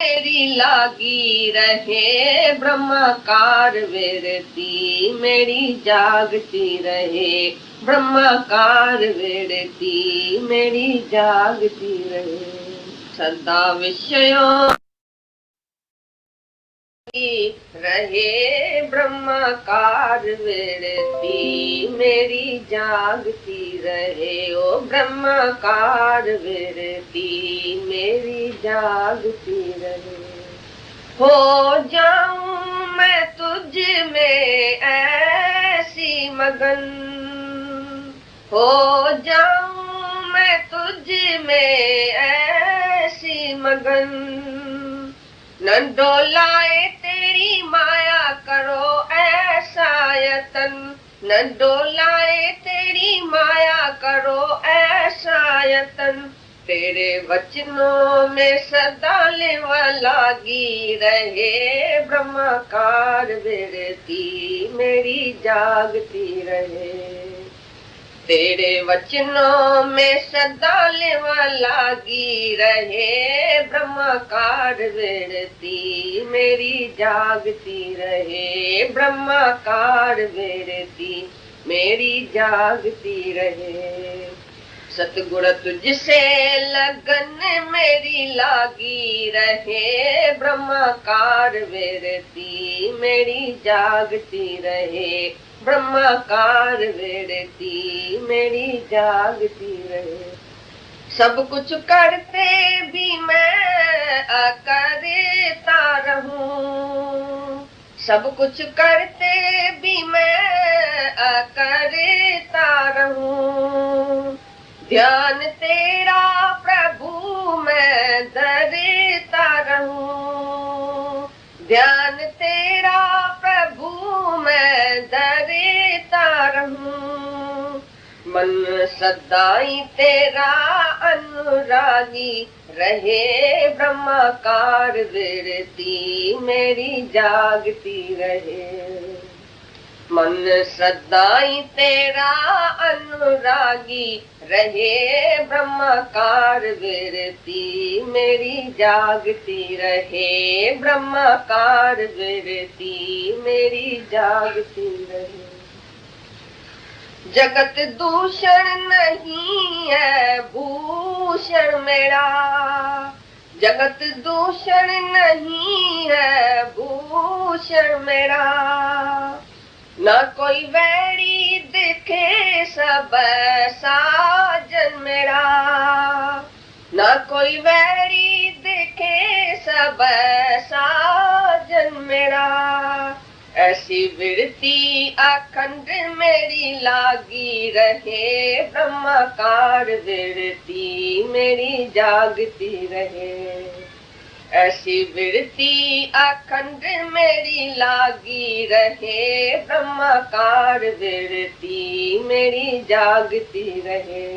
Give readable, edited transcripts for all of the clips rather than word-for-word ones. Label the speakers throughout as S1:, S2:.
S1: मेरी लागी रहे ब्रह्माकार विरती मेरी जागती रहे ब्रह्माकार विरती मेरी जागती रहे सदा विषयों रहे ब्रह्माकार विरती मेरी जागती रहे ओ ब्रह्माकार विरती मेरी जागती रहे हो जाऊं मैं तुझ में ऐसी मगन हो जाऊं मैं तुझ में ऐसी मगन न डोलाए तेरी माया करो ऐसा यतन न डोलाए तेरी माया करो ऐसा यतन तेरे वचनों में सदा लेवा लागी रहे ब्रह्माकार विरती मेरी जागती रहे तेरे वचनों में सदा लेवा लागी रहे ब्रह्माकार विरती मेरी जागती रहे ब्रह्माकार विरती मेरी जागती रहे सतगुण तुझसे लगन मेरी लागी रहे ब्रह्माकार विरती मेरी जागती रहे ब्रह्माकार विरती मेरी जागती रहे सब कुछ करते भी मैं अकरता रहूं सब कुछ करते भी मैं अकरता रहूं ध्यान तेरा प्रभु मैं धरता रहूं ध्यान तेरा प्रभु मैं धरता रहूं मन सदाई तेरा अनुरागी रहे ब्रह्माकार विरती मेरी जागती रहे मन सदाई तेरा अनुरागी रहे ब्रह्माकार विरती मेरी जागती रहे ब्रह्माकार विरती मेरी जागती रहे जगत दूषण नहीं है भूषण मेरा जगत दूषण नहीं है भूषण मेरा न कोई वैरी दिखे सब साजन मेरा न कोई वैरी दिखे सब साजन मेरा ऐसी विरती अखंड मेरी लागी रहे ब्रह्माकार विरती मेरी जागती रहे ऐसी विरती अखंड मेरी लागी रहे ब्रह्माकार विरती मेरी जागती रहे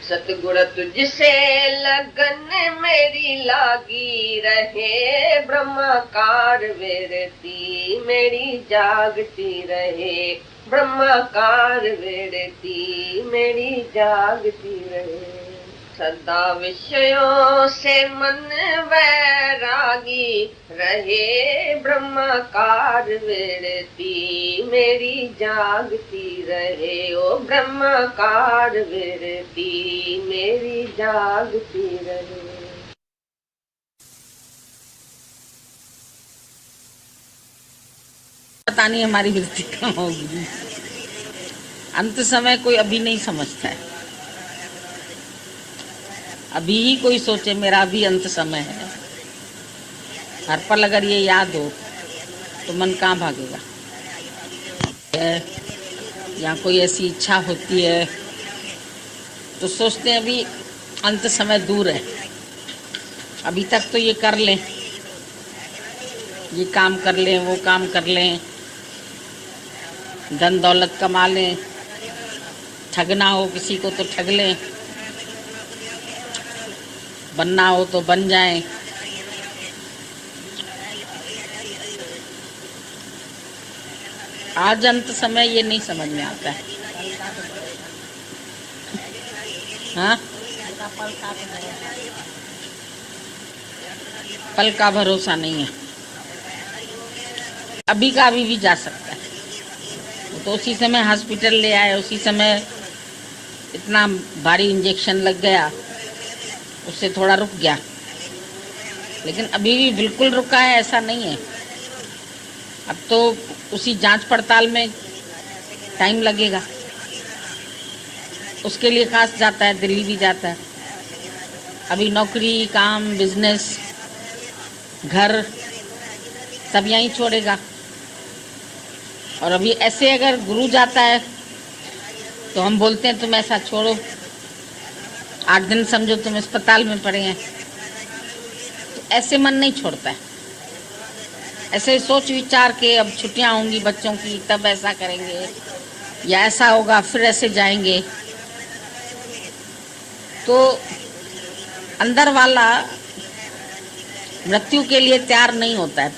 S1: सतगुण तुझसे लगन मेरी लागी रहे ब्रह्माकार विरती मेरी जागती रहे ब्रह्माकार विरती मेरी जागती रहे सदा विषयों से मन वैरागी रहे ब्रह्माकार विरती मेरी जागती रहे ओ ब्रह्माकार विरती मेरी जागती रहे
S2: पता नहीं हमारी वृत्ति कहाँ होगी अंत समय कोई अभी नहीं समझता है अभी ही कोई सोचे मेरा भी अंत समय है हर पल अगर ये याद हो तो मन कहाँ भागेगा या कोई ऐसी इच्छा होती है तो सोचते हैं अभी अंत समय दूर है अभी तक तो ये कर लें ये काम कर लें वो काम कर लें धन दौलत कमा लें ठगना हो किसी को तो ठग लें बनना हो तो बन जाएं आज अंत समय ये नहीं समझ में आता है हाँ पल का भरोसा नहीं है। अभी का अभी भी जा सकता है। वो तो उसी समय हॉस्पिटल ले आए, उसी समय इतना भारी इंजेक्शन लग गया, उससे थोड़ा रुक गया, लेकिन अभी भी बिल्कुल रुका है ऐसा नहीं है। अब तो उसी जांच पड़ताल में टाइम लगेगा। उसके लिए खास जाता है, दिल्ली भी जाता है। अभी नौकरी, काम, बिजनेस, घर सब यहीं छोड़ेगा। और अभी ऐसे अगर गुरु जाता है तो हम बोलते हैं तुम ऐसा छोड़ो, 8 दिन समझो तुम अस्पताल में पड़े हैं, तो ऐसे मन नहीं छोड़ता है। ऐसे सोच विचार के अब छुट्टियां होंगी बच्चों की तब ऐसा करेंगे, या ऐसा होगा फिर ऐसे जाएंगे, तो अंदर वाला मृत्यु के लिए तैयार नहीं होता है।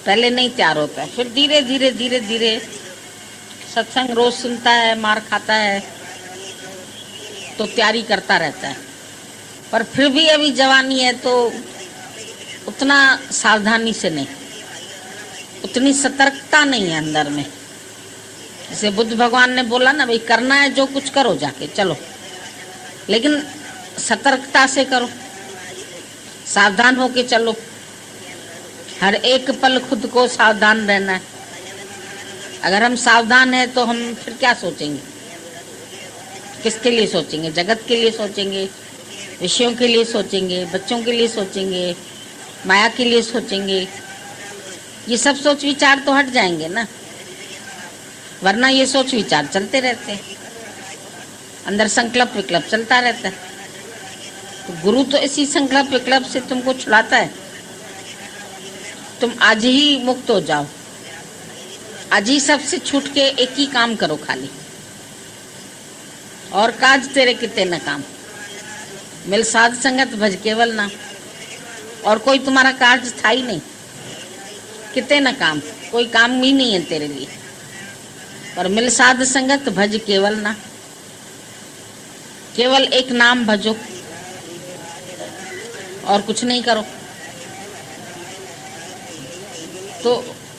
S2: पहले नहीं तैयार होता है, फिर धीरे धीरे धीरे धीरे सत्संग रोज सुनता है, मार खाता है, तो तैयारी करता रहता है। पर फिर भी अभी जवानी है तो उतना सावधानी से नहीं, उतनी सतर्कता नहीं है अंदर में। जैसे बुद्ध भगवान ने बोला ना, भाई करना है जो कुछ करो, जाके चलो, लेकिन सतर्कता से करो, सावधान होके चलो। हर एक पल खुद को सावधान रहना है। अगर हम सावधान हैं तो हम फिर क्या सोचेंगे, किसके लिए सोचेंगे? जगत के लिए सोचेंगे, विषयों के लिए सोचेंगे, बच्चों के लिए सोचेंगे, माया के लिए सोचेंगे। ये सब सोच विचार तो हट जाएंगे ना, वरना ये सोच विचार चलते रहते हैं, अंदर संकल्प विकल्प चलता रहता है। तो गुरु तो इसी संकल्प विकल्प से तुमको छुड़ाता है। तुम आज ही मुक्त हो जाओ, आज ही सबसे छूट के एक ही काम करो खाली, और काज तेरे किते न काम, मिल साध संगत भज केवल ना। और कोई तुम्हारा कार्य था ही नहीं, किते न काम, कोई काम भी नहीं है तेरे लिए, पर मिल साध संगत भज केवल ना। केवल एक नाम भजो और कुछ नहीं करो। तो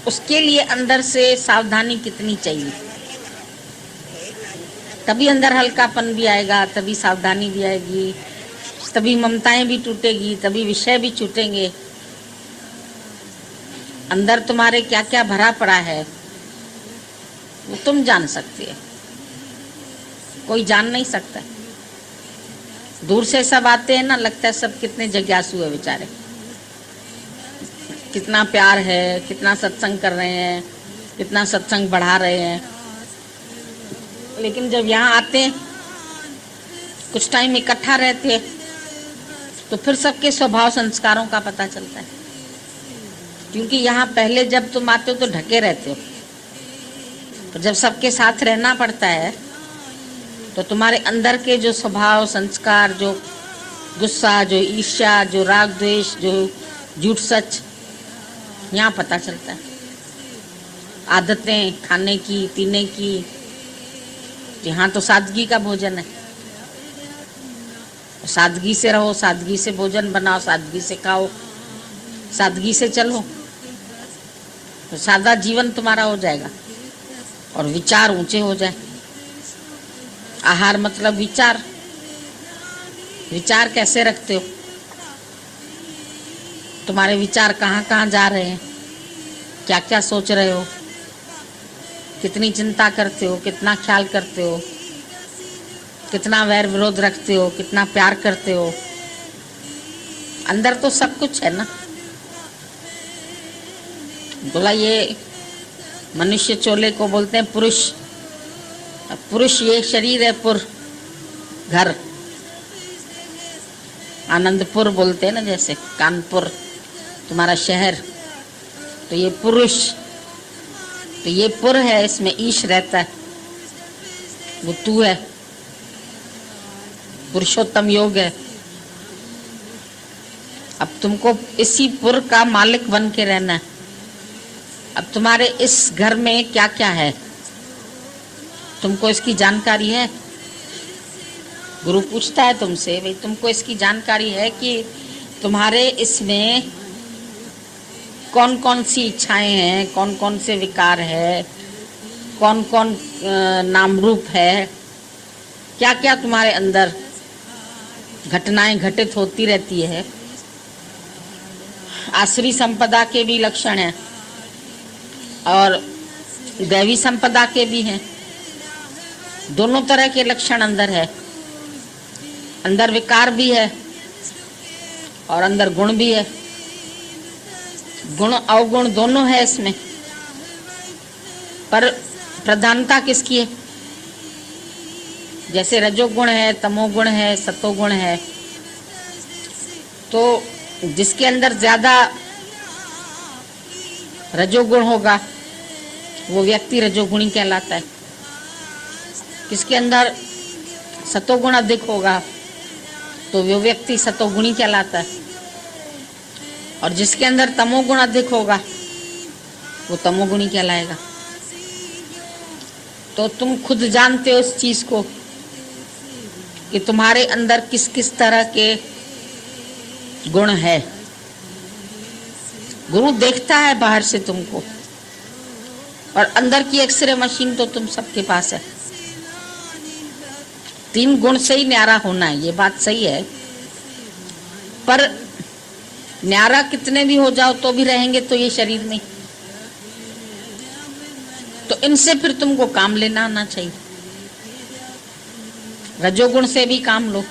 S2: उसके लिए अंदर से सावधानी कितनी चाहिए, तभी अंदर हल्कापन भी आएगा, तभी सावधानी भी आएगी, तभी ममताएं भी टूटेगी, तभी विषय भी छूटेंगे। अंदर तुम्हारे क्या क्या भरा पड़ा है वो तुम जान सकते हो, कोई जान नहीं सकता। दूर से सब आते हैं ना, लगता है सब कितने जिज्ञासु है बेचारे, कितना प्यार है, कितना सत्संग कर रहे हैं, कितना सत्संग बढ़ा रहे हैं। लेकिन जब यहाँ आते हैं, कुछ टाइम इकट्ठा रहते हैं, तो फिर सबके स्वभाव संस्कारों का पता चलता है। क्योंकि यहाँ पहले जब तुम आते हो तो ढके रहते हो, तो जब सबके साथ रहना पड़ता है तो तुम्हारे अंदर के जो स्वभाव संस्कार, जो गुस्सा, जो ईर्ष्या, जो राग द्वेष, जो झूठ सच, यहाँ पता चलता है। आदतें खाने की पीने की, यहाँ तो सादगी का भोजन है, सादगी से रहो, सादगी से भोजन बनाओ, सादगी से खाओ, सादगी से चलो, तो सादा जीवन तुम्हारा हो जाएगा और विचार ऊंचे हो जाए। आहार मतलब विचार, विचार कैसे रखते हो, तुम्हारे विचार कहाँ कहाँ जा रहे हैं, क्या क्या सोच रहे हो, कितनी चिंता करते हो, कितना ख्याल करते हो, कितना वैर विरोध रखते हो, कितना प्यार करते हो। अंदर तो सब कुछ है ना। बोला ये मनुष्य चोले को बोलते हैं पुरुष। पुरुष ये शरीर है, पुर घर, आनंदपुर बोलते हैं ना, जैसे कानपुर तुम्हारा शहर, तो ये पुरुष, तो ये पुर है, इसमें ईश रहता है, वो तू है, पुरुषोत्तम योग है। अब तुमको इसी पुर का मालिक बन के रहना है। अब तुम्हारे इस घर में क्या क्या है, तुमको इसकी जानकारी है? गुरु पूछता है तुमसे, भाई तुमको इसकी जानकारी है कि तुम्हारे इसमें कौन कौन सी इच्छाएं हैं, कौन कौन से विकार है, कौन कौन नाम रूप है, क्या क्या तुम्हारे अंदर घटनाएं घटित होती रहती है। आसुरी संपदा के भी लक्षण हैं और दैवी संपदा के भी हैं। दोनों तरह के लक्षण अंदर है। अंदर विकार भी है और अंदर गुण भी है। गुण अवगुण दोनों है इसमें, पर प्रधानता किसकी है? जैसे रजोगुण है, तमोगुण है, सतोगुण है, तो जिसके अंदर ज्यादा रजोगुण होगा वो व्यक्ति रजोगुणी कहलाता है। किसके अंदर सतोगुण अधिक होगा तो वो व्यक्ति सतोगुणी कहलाता है, और जिसके अंदर तमोगुण अधिक होगा वो तमोगुणी कहलाएगा। तो तुम खुद जानते हो इस चीज को कि तुम्हारे अंदर किस किस तरह के गुण है। गुरु देखता है बाहर से तुमको, और अंदर की एक्सरे मशीन तो तुम सबके पास है। 3 गुण से ही न्यारा होना है, ये बात सही है, पर न्यारा कितने भी हो जाओ तो भी रहेंगे तो ये शरीर में। तो इनसे फिर तुमको काम लेना आना चाहिए। रजोगुण से भी काम लो,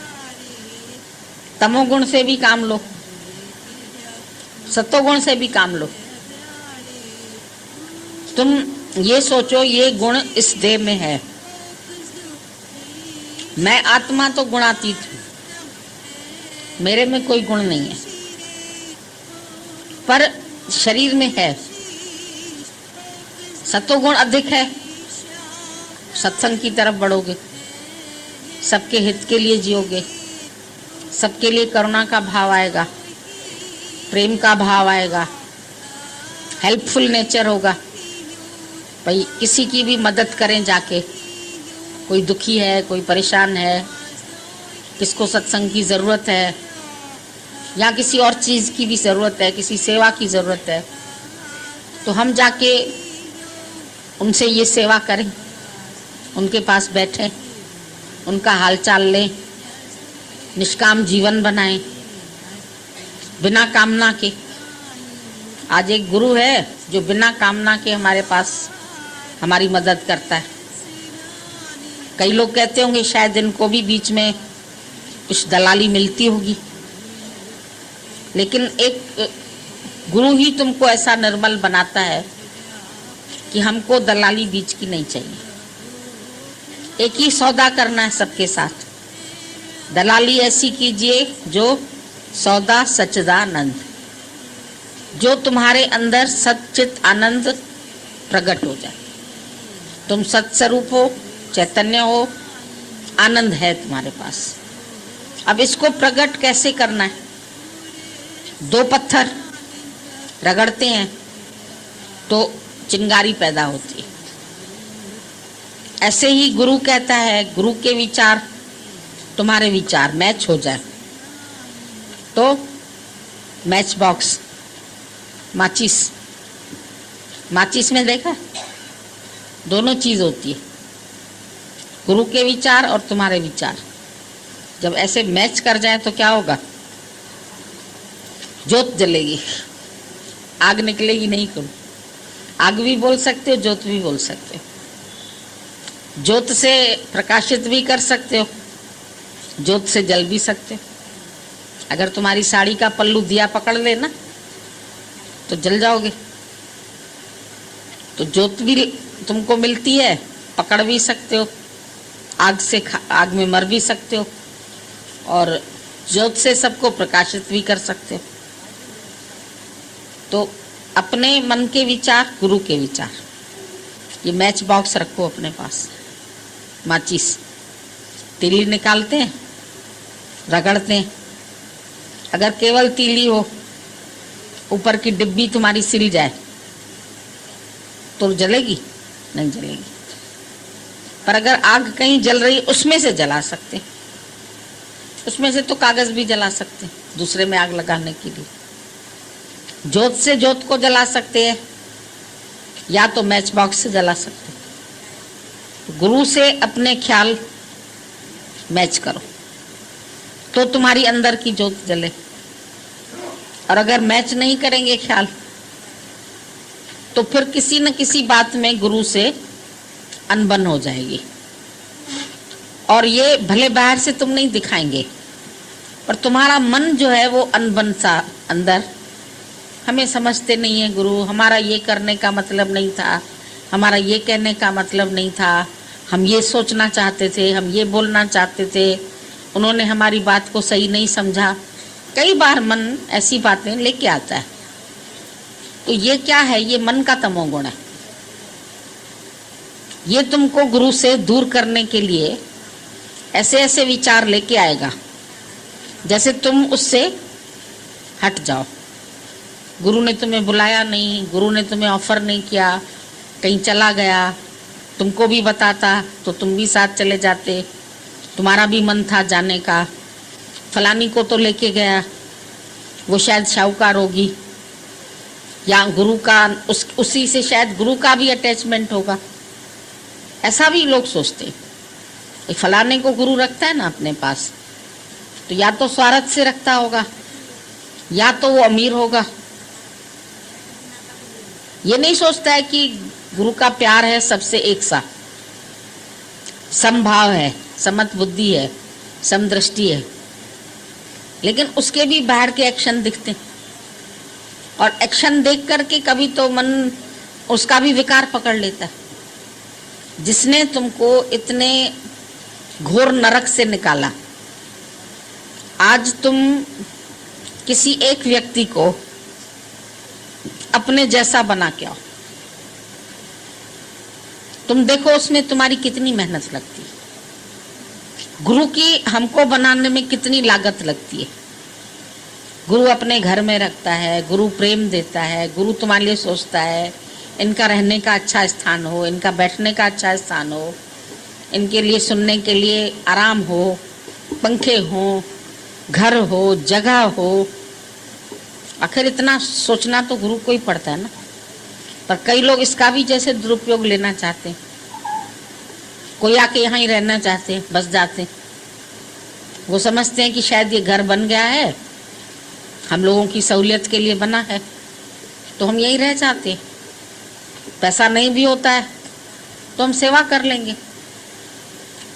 S2: तमोगुण से भी काम लो, सतोगुण से भी काम लो। तुम ये सोचो ये गुण इस देह में है, मैं आत्मा तो गुणातीत हूं, मेरे में कोई गुण नहीं है, पर शरीर में है। सतोगुण अधिक है, सत्संग की तरफ बढ़ोगे, सबके हित के लिए जियोगे, सबके लिए करुणा का भाव आएगा, प्रेम का भाव आएगा, हेल्पफुल नेचर होगा। भाई किसी की भी मदद करें जाके, कोई दुखी है, कोई परेशान है, किसको सत्संग की ज़रूरत है या किसी और चीज़ की भी ज़रूरत है, किसी सेवा की ज़रूरत है, तो हम जाके उनसे ये सेवा करें, उनके पास बैठें, उनका हालचाल लें, निष्काम जीवन बनाएं, बिना कामना के। आज एक गुरु है जो बिना कामना के हमारे पास हमारी मदद करता है। कई लोग कहते होंगे शायद इनको भी बीच में कुछ दलाली मिलती होगी, लेकिन एक गुरु ही तुमको ऐसा निर्मल बनाता है कि हमको दलाली बीच की नहीं चाहिए। एक ही सौदा करना है सबके साथ। दलाली ऐसी कीजिए जो सौदा सच्चिदानंद, जो तुम्हारे अंदर सच्चित आनंद प्रकट हो जाए। तुम सत्स्वरूप हो, चैतन्य हो, आनंद है तुम्हारे पास। अब इसको प्रकट कैसे करना है? 2 पत्थर रगड़ते हैं तो चिंगारी पैदा होती है। ऐसे ही गुरु कहता है, गुरु के विचार तुम्हारे विचार मैच हो जाए तो मैच बॉक्स, माचिस में देखा दोनों चीज होती है, गुरु के विचार और तुम्हारे विचार जब ऐसे मैच कर जाए तो क्या होगा? ज्योत जलेगी, आग निकलेगी। नहीं करो, आग भी बोल सकते हो, ज्योत भी बोल सकते हो। ज्योत से प्रकाशित भी कर सकते हो, ज्योत से जल भी सकते हो। अगर तुम्हारी साड़ी का पल्लू दिया पकड़ लेना तो जल जाओगे। तो ज्योत भी तुमको मिलती है, पकड़ भी सकते हो, आग से आग में मर भी सकते हो, और ज्योत से सबको प्रकाशित भी कर सकते हो। तो अपने मन के विचार, गुरु के विचार, ये मैच बॉक्स रखो अपने पास। माचिस, तीली निकालते हैं, रगड़ते हैं। अगर केवल तीली हो, ऊपर की डिब्बी तुम्हारी सिल जाए तो जलेगी? नहीं जलेगी। पर अगर आग कहीं जल रही, उसमें से जला सकते हैं। उसमें से तो कागज भी जला सकते हैं दूसरे में आग लगाने के लिए, जोत से जोत को जला सकते हैं या तो मैच बॉक्स से जला सकते हैं। गुरु से अपने ख्याल मैच करो तो तुम्हारी अंदर की जोत जले, और अगर मैच नहीं करेंगे ख्याल तो फिर किसी न किसी बात में गुरु से अनबन हो जाएगी। और ये भले बाहर से तुम नहीं दिखाएंगे, पर तुम्हारा मन जो है वो अनबन सा अंदर, हमें समझते नहीं है गुरु, हमारा ये करने का मतलब नहीं था, हमारा ये कहने का मतलब नहीं था, हम ये सोचना चाहते थे, हम ये बोलना चाहते थे, उन्होंने हमारी बात को सही नहीं समझा। कई बार मन ऐसी बातें लेके आता है। तो ये क्या है? ये मन का तमोगुण है। ये तुमको गुरु से दूर करने के लिए ऐसे ऐसे विचार लेके आएगा जैसे तुम उससे हट जाओ। गुरु ने तुम्हें बुलाया नहीं, गुरु ने तुम्हें ऑफर नहीं किया, कहीं चला गया, तुमको भी बताता तो तुम भी साथ चले जाते, तुम्हारा भी मन था जाने का, फलानी को तो लेके गया, वो शायद शाहूकार होगी, या गुरु का उसी से शायद गुरु का भी अटैचमेंट होगा। ऐसा भी लोग सोचते हैं। फलाने को गुरु रखता है ना अपने पास, तो या तो स्वार्थ से रखता होगा या तो वो अमीर होगा। ये नहीं सोचता है कि गुरु का प्यार है सबसे एक सा, समभाव है, समत बुद्धि है, समदृष्टि है। लेकिन उसके भी बाहर के एक्शन दिखते हैं, और एक्शन देख करके कभी तो मन उसका भी विकार पकड़ लेता है। जिसने तुमको इतने घोर नरक से निकाला, आज तुम किसी एक व्यक्ति को अपने जैसा बना के आओ, तुम देखो उसमें तुम्हारी कितनी मेहनत लगती है। गुरु की हमको बनाने में कितनी लागत लगती है। गुरु अपने घर में रखता है, गुरु प्रेम देता है, गुरु तुम्हारे लिए सोचता है इनका रहने का अच्छा स्थान हो, इनका बैठने का अच्छा स्थान हो, इनके लिए सुनने के लिए आराम हो, पंखे हो, घर हो, जगह हो। आखिर इतना सोचना तो गुरु को ही पड़ता है ना। पर कई लोग इसका भी जैसे दुरुपयोग लेना चाहते हैं। कोई आके यहाँ ही रहना चाहते हैं, बस जाते हैं। वो समझते हैं कि शायद ये घर बन गया है, हम लोगों की सहूलियत के लिए बना है, तो हम यही रह जाते हैं। पैसा नहीं भी होता है तो हम सेवा कर लेंगे।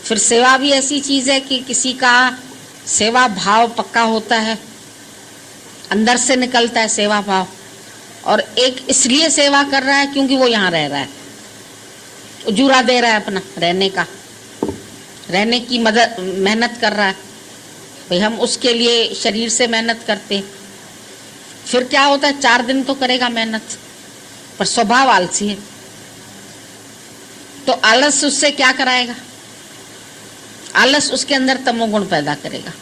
S2: फिर सेवा भी ऐसी चीज़ है कि किसी का सेवा भाव पक्का होता है, अंदर से निकलता है सेवा भाव, और एक इसलिए सेवा कर रहा है क्योंकि वो यहाँ रह रहा है, उजूरा दे रहा है अपना रहने का, रहने की मदद मेहनत कर रहा है। भाई हम उसके लिए शरीर से मेहनत करते हैं। फिर क्या होता है, 4 दिन तो करेगा मेहनत, पर स्वभाव आलसी है, तो आलस उससे क्या कराएगा? आलस उसके अंदर तमोगुण पैदा करेगा।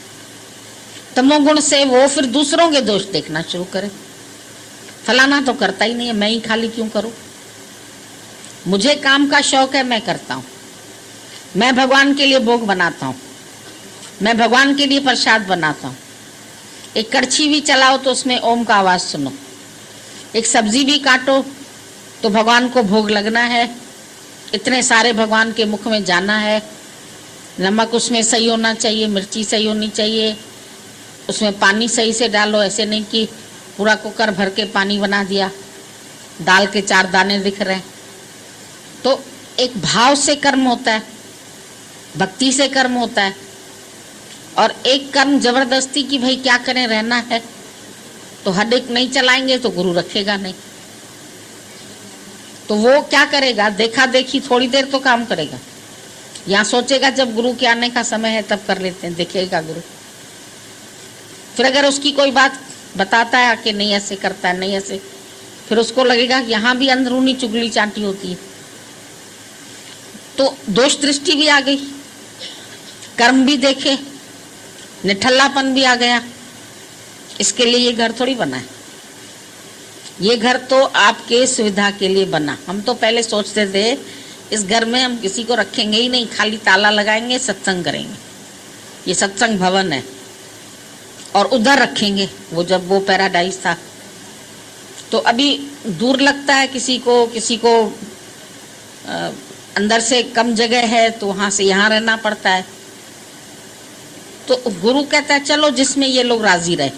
S2: तमोगुण से वो फिर दूसरों के दोष देखना शुरू करे। फलाना तो करता ही नहीं है, मैं ही खाली क्यों करूं? मुझे काम का शौक है, मैं करता हूं, मैं भगवान के लिए भोग बनाता हूं, मैं भगवान के लिए प्रसाद बनाता हूं। एक कड़छी भी चलाओ तो उसमें ओम का आवाज सुनो, एक सब्जी भी काटो तो भगवान को भोग लगना है, इतने सारे भगवान के मुख में जाना है। नमक उसमें सही होना चाहिए, मिर्ची सही होनी चाहिए, उसमें पानी सही से डालो। ऐसे नहीं कि पूरा कुकर भर के पानी बना दिया, दाल के 4 दाने दिख रहे हैं। तो एक भाव से कर्म होता है, भक्ति से कर्म होता है, और एक कर्म जबरदस्ती की भाई क्या करें, रहना है तो हडेक नहीं चलाएंगे तो गुरु रखेगा नहीं। तो वो क्या करेगा, देखा देखी थोड़ी देर तो काम करेगा, यहाँ सोचेगा जब गुरु के आने का समय है तब कर लेते हैं, देखेगा गुरु। फिर अगर उसकी कोई बात बताता है कि नहीं ऐसे करता है, नहीं ऐसे, फिर उसको लगेगा कि यहाँ भी अंदरूनी चुगली चाटी होती है। तो दोष दृष्टि भी आ गई, कर्म भी देखे, निठल्लापन भी आ गया। इसके लिए ये घर थोड़ी बना है, ये घर तो आपके सुविधा के लिए बना। हम तो पहले सोचते थे इस घर में हम किसी को रखेंगे ही नहीं, खाली ताला लगाएंगे, सत्संग करेंगे। ये सत्संग भवन है, और उधर रखेंगे वो, जब वो पैराडाइज था। तो अभी दूर लगता है किसी को अंदर से कम जगह है तो वहां से यहाँ रहना पड़ता है। तो गुरु कहता है चलो जिसमें ये लोग राजी रहे।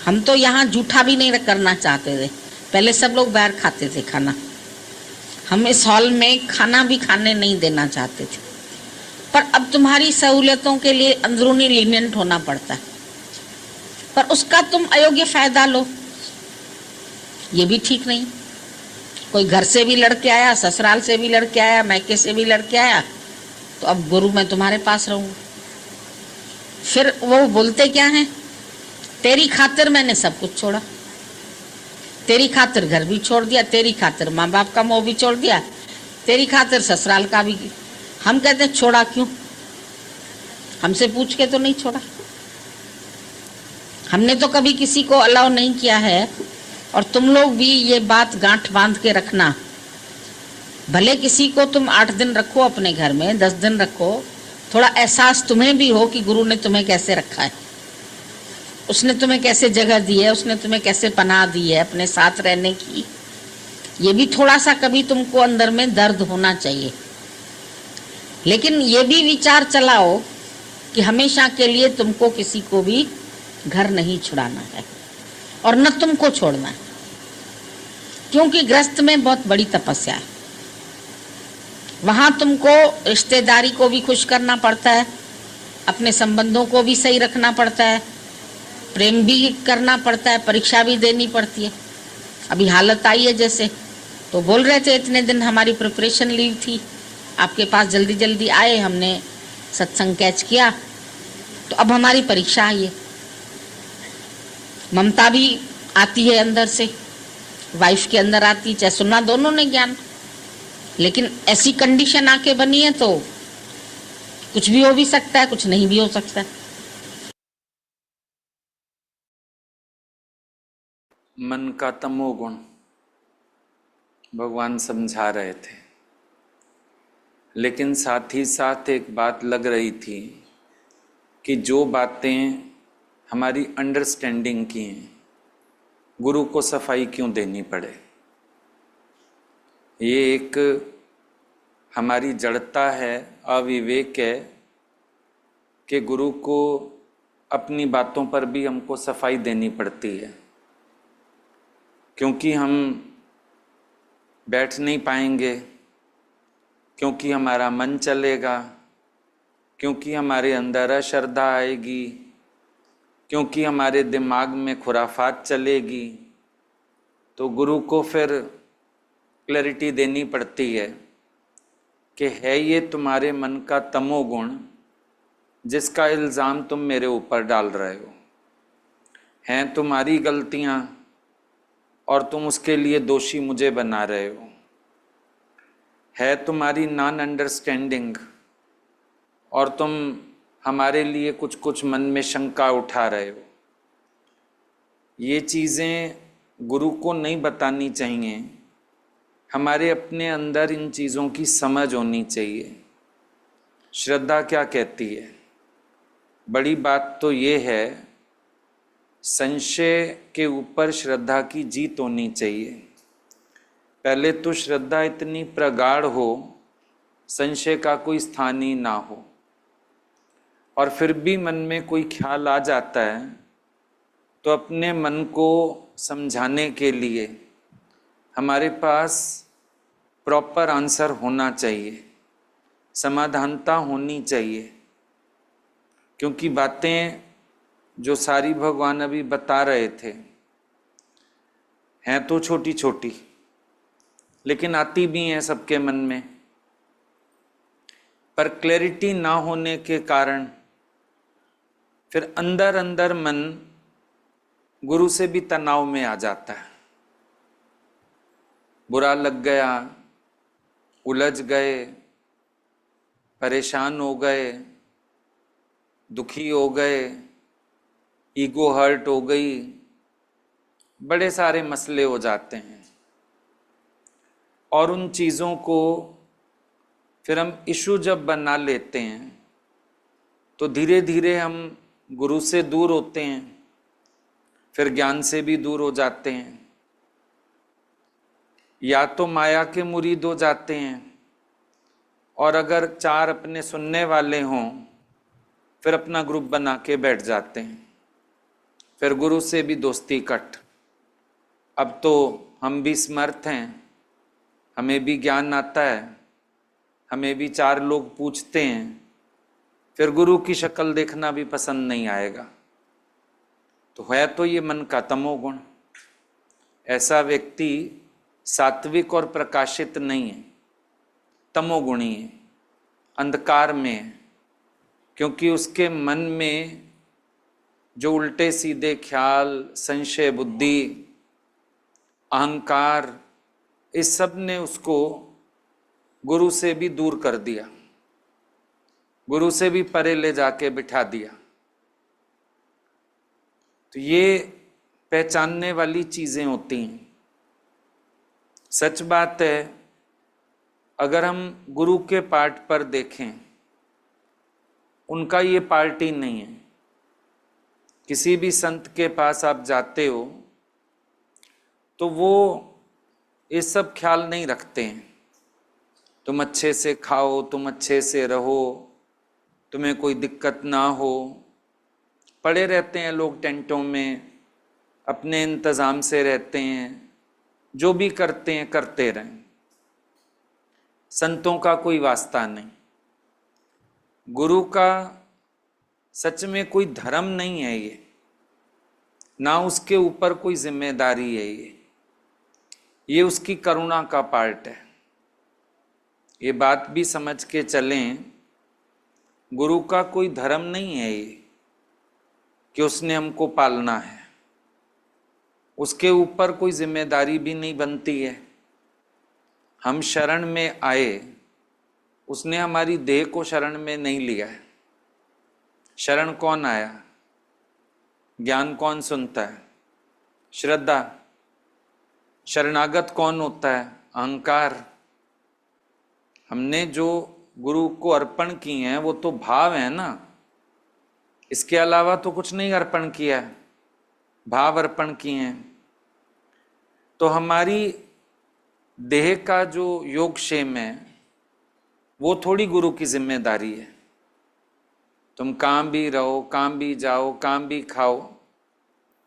S2: हम तो यहाँ जूठा भी नहीं करना चाहते थे, पहले सब लोग बाहर खाते थे खाना, हम इस हॉल में खाना भी खाने नहीं देना चाहते थे। पर अब तुम्हारी सहूलियतों के लिए अंदरूनी लीनियंट होना पड़ता है, पर उसका तुम अयोग्य फायदा लो, ये भी ठीक नहीं। कोई घर से भी लड़के आया, ससुराल से भी लड़के आया, मैके से भी लड़के आया, तो अब गुरु मैं तुम्हारे पास रहूंगा। फिर वो बोलते क्या हैं, तेरी खातिर मैंने सब कुछ छोड़ा, तेरी खातिर घर भी छोड़ दिया, तेरी खातिर माँ बाप का मोह भी छोड़ दिया, तेरी खातिर ससुराल का भी। हम कहते हैं छोड़ा क्यों? हमसे पूछ के तो नहीं छोड़ा। हमने तो कभी किसी को अलाउ नहीं किया है। और तुम लोग भी ये बात गांठ बांध के रखना, भले किसी को तुम 8 दिन रखो अपने घर में, 10 दिन रखो, थोड़ा एहसास तुम्हें भी हो कि गुरु ने तुम्हें कैसे रखा है, उसने तुम्हें कैसे जगह दी है, उसने तुम्हें कैसे पनाह दी है अपने साथ रहने की। ये भी थोड़ा सा कभी तुमको अंदर में दर्द होना चाहिए। लेकिन ये भी विचार चलाओ कि हमेशा के लिए तुमको किसी को भी घर नहीं छुड़ाना है और न तुमको छोड़ना है, क्योंकि गृहस्थ में बहुत बड़ी तपस्या है। वहां तुमको रिश्तेदारी को भी खुश करना पड़ता है, अपने संबंधों को भी सही रखना पड़ता है, प्रेम भी करना पड़ता है, परीक्षा भी देनी पड़ती है। अभी हालत आई है जैसे, तो बोल रहे थे इतने दिन हमारी प्रिपरेशन लीव थी, आपके पास जल्दी जल्दी आए, हमने सत्संग कैच किया, तो अब हमारी परीक्षा आई है। ममता भी आती है अंदर से, वाइफ के अंदर आती, चाहे सुनना दोनों ने ज्ञान, लेकिन ऐसी कंडीशन आके बनी है तो कुछ भी हो भी सकता है, कुछ नहीं भी हो सकता है।
S3: मन का तमोगुण भगवान समझा रहे थे, लेकिन साथ ही साथ एक बात लग रही थी कि जो बातें हमारी अंडरस्टैंडिंग की हैं, गुरु को सफाई क्यों देनी पड़े। ये एक हमारी जड़ता है, अविवेक है कि गुरु को अपनी बातों पर भी हमको सफाई देनी पड़ती है, क्योंकि हम बैठ नहीं पाएंगे, क्योंकि हमारा मन चलेगा, क्योंकि हमारे अंदर अश्रद्धा आएगी, क्योंकि हमारे दिमाग में खुराफात चलेगी। तो गुरु को फिर क्लैरिटी देनी पड़ती है कि है ये तुम्हारे मन का तमोगुण जिसका इल्ज़ाम तुम मेरे ऊपर डाल रहे हो, हैं तुम्हारी गलतियां और तुम उसके लिए दोषी मुझे बना रहे हो, है तुम्हारी नॉन अंडरस्टैंडिंग और तुम हमारे लिए कुछ कुछ मन में शंका उठा रहे हो। ये चीज़ें गुरु को नहीं बतानी चाहिए, हमारे अपने अंदर इन चीज़ों की समझ होनी चाहिए। श्रद्धा क्या कहती है? बड़ी बात तो ये है, संशय के ऊपर श्रद्धा की जीत होनी चाहिए। पहले तो श्रद्धा इतनी प्रगाढ़ हो, संशय का कोई स्थान ही ना हो, और फिर भी मन में कोई ख्याल आ जाता है तो अपने मन को समझाने के लिए हमारे पास प्रॉपर आंसर होना चाहिए, समाधानता होनी चाहिए। क्योंकि बातें जो सारी भगवान अभी बता रहे थे हैं तो छोटी छोटी, लेकिन आती भी हैं सबके मन में, पर क्लैरिटी ना होने के कारण फिर अंदर अंदर मन गुरु से भी तनाव में आ जाता है। बुरा लग गया, उलझ गए, परेशान हो गए, दुखी हो गए, ईगो हर्ट हो गई, बड़े सारे मसले हो जाते हैं। और उन चीज़ों को फिर हम इशू जब बना लेते हैं तो धीरे धीरे हम गुरु से दूर होते हैं, फिर ज्ञान से भी दूर हो जाते हैं, या तो माया के मुरीद हो जाते हैं, और अगर चार अपने सुनने वाले हों फिर अपना ग्रुप बना के बैठ जाते हैं, फिर गुरु से भी दोस्ती कट। अब तो हम भी समर्थ हैं, हमें भी ज्ञान आता है, हमें भी चार लोग पूछते हैं, फिर गुरु की शक्ल देखना भी पसंद नहीं आएगा। तो है तो ये मन का तमोगुण। ऐसा व्यक्ति सात्विक और प्रकाशित नहीं है, तमोगुणी है, अंधकार में है, क्योंकि उसके मन में जो उल्टे सीधे ख्याल, संशय बुद्धि, अहंकार, इस सब ने उसको गुरु से भी दूर कर दिया, गुरु से भी परे ले जाके बिठा दिया। तो ये पहचानने वाली चीजें होती हैं। सच बात है, अगर हम गुरु के पार्ट पर देखें, उनका ये पार्टी नहीं है। किसी भी संत के पास आप जाते हो तो वो ये सब ख्याल नहीं रखते हैं। तुम अच्छे से खाओ, तुम अच्छे से रहो, तुम्हें कोई दिक्कत ना हो। पड़े रहते हैं लोग टेंटों में, अपने इंतज़ाम से रहते हैं, जो भी करते हैं करते रहें। संतों का कोई वास्ता नहीं। गुरु का सच में कोई धर्म नहीं है ये, ना उसके ऊपर कोई जिम्मेदारी है ये उसकी करुणा का पार्ट है। ये बात भी समझ के चलें, गुरु का कोई धर्म नहीं है ये कि उसने हमको पालना है। उसके ऊपर कोई जिम्मेदारी भी नहीं बनती है। हम शरण में आए, उसने हमारी देह को शरण में नहीं लिया है। शरण कौन आया? ज्ञान कौन सुनता है? श्रद्धा। शरणागत कौन होता है? अहंकार। हमने जो गुरु को अर्पण किए हैं वो तो भाव है ना, इसके अलावा तो कुछ नहीं अर्पण किया है, भाव अर्पण किए हैं। तो हमारी देह का जो योगक्षेम है वो थोड़ी गुरु की जिम्मेदारी है। तुम काम भी रहो, काम भी जाओ, काम भी खाओ,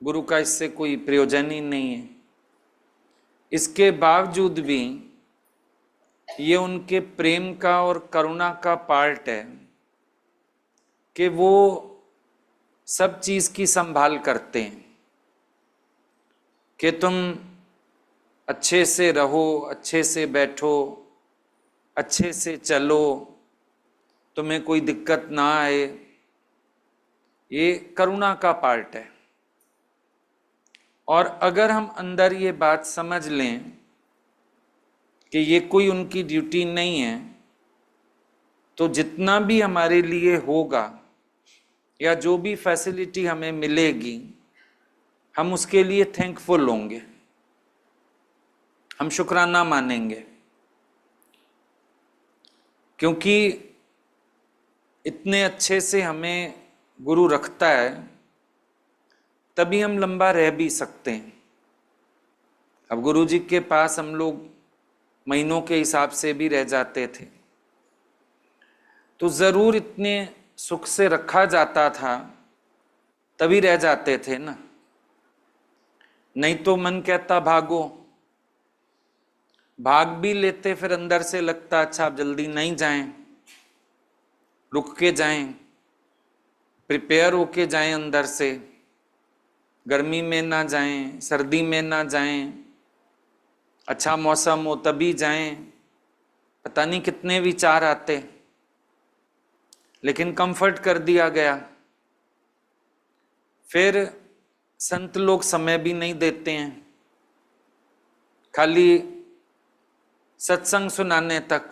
S3: गुरु का इससे कोई प्रयोजन ही नहीं है। इसके बावजूद भी ये उनके प्रेम का और करुणा का पार्ट है कि वो सब चीज की संभाल करते हैं कि तुम अच्छे से रहो, अच्छे से बैठो, अच्छे से चलो, तुम्हें कोई दिक्कत ना आए। ये करुणा का पार्ट है। और अगर हम अंदर ये बात समझ लें कि ये कोई उनकी ड्यूटी नहीं है, तो जितना भी हमारे लिए होगा या जो भी फैसिलिटी हमें मिलेगी, हम उसके लिए थैंकफुल होंगे, हम शुक्राना मानेंगे। क्योंकि इतने अच्छे से हमें गुरु रखता है, तभी हम लंबा रह भी सकते हैं। अब गुरु जी के पास हम लोग महीनों के हिसाब से भी रह जाते थे, तो जरूर इतने सुख से रखा जाता था तभी रह जाते थे ना। नहीं तो मन कहता भागो, भाग भी लेते, फिर अंदर से लगता अच्छा आप जल्दी नहीं जाएं, रुक के जाएं, प्रिपेयर होके जाएं, अंदर से गर्मी में ना जाएं, सर्दी में ना जाएं, अच्छा मौसम हो तभी जाएं। पता नहीं कितने विचार आते, लेकिन कंफर्ट कर दिया गया। फिर संत लोग समय भी नहीं देते हैं, खाली सत्संग सुनाने तक।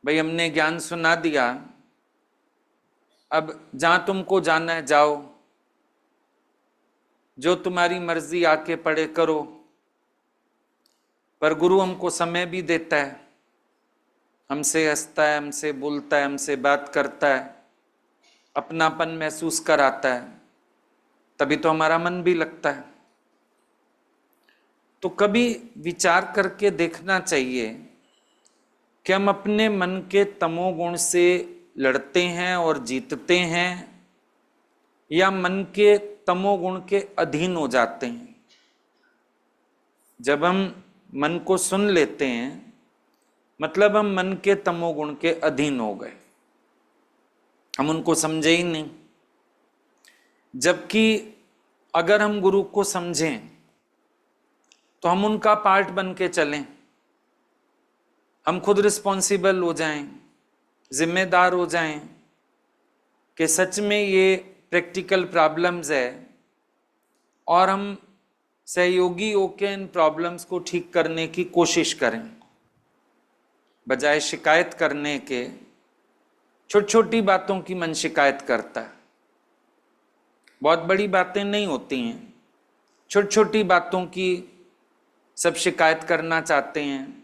S3: भाई हमने ज्ञान सुना दिया, अब जहां तुमको जाना है जाओ, जो तुम्हारी मर्जी आके पड़े करो। पर गुरु हमको समय भी देता है, हमसे हंसता है, हमसे बोलता है, हमसे बात करता है, अपनापन महसूस कराता है, तभी तो हमारा मन भी लगता है। तो कभी विचार करके देखना चाहिए कि हम अपने मन के तमोगुण से लड़ते हैं और जीतते हैं, या मन के तमोगुण के अधीन हो जाते हैं। जब हम मन को सुन लेते हैं मतलब हम मन के तमोगुण के अधीन हो गए, हम उनको समझे ही नहीं। जबकि अगर हम गुरु को समझें तो हम उनका पार्ट बन के चलें, हम खुद रिस्पॉन्सिबल हो जाएं, जिम्मेदार हो जाएं कि सच में ये प्रैक्टिकल प्रॉब्लम्स है और हम सहयोगी होकर इन प्रॉब्लम्स को ठीक करने की कोशिश करें, बजाय शिकायत करने के। छोटी छोटी बातों की मन शिकायत करता है, बहुत बड़ी बातें नहीं होती हैं, छोटी छोटी बातों की सब शिकायत करना चाहते हैं,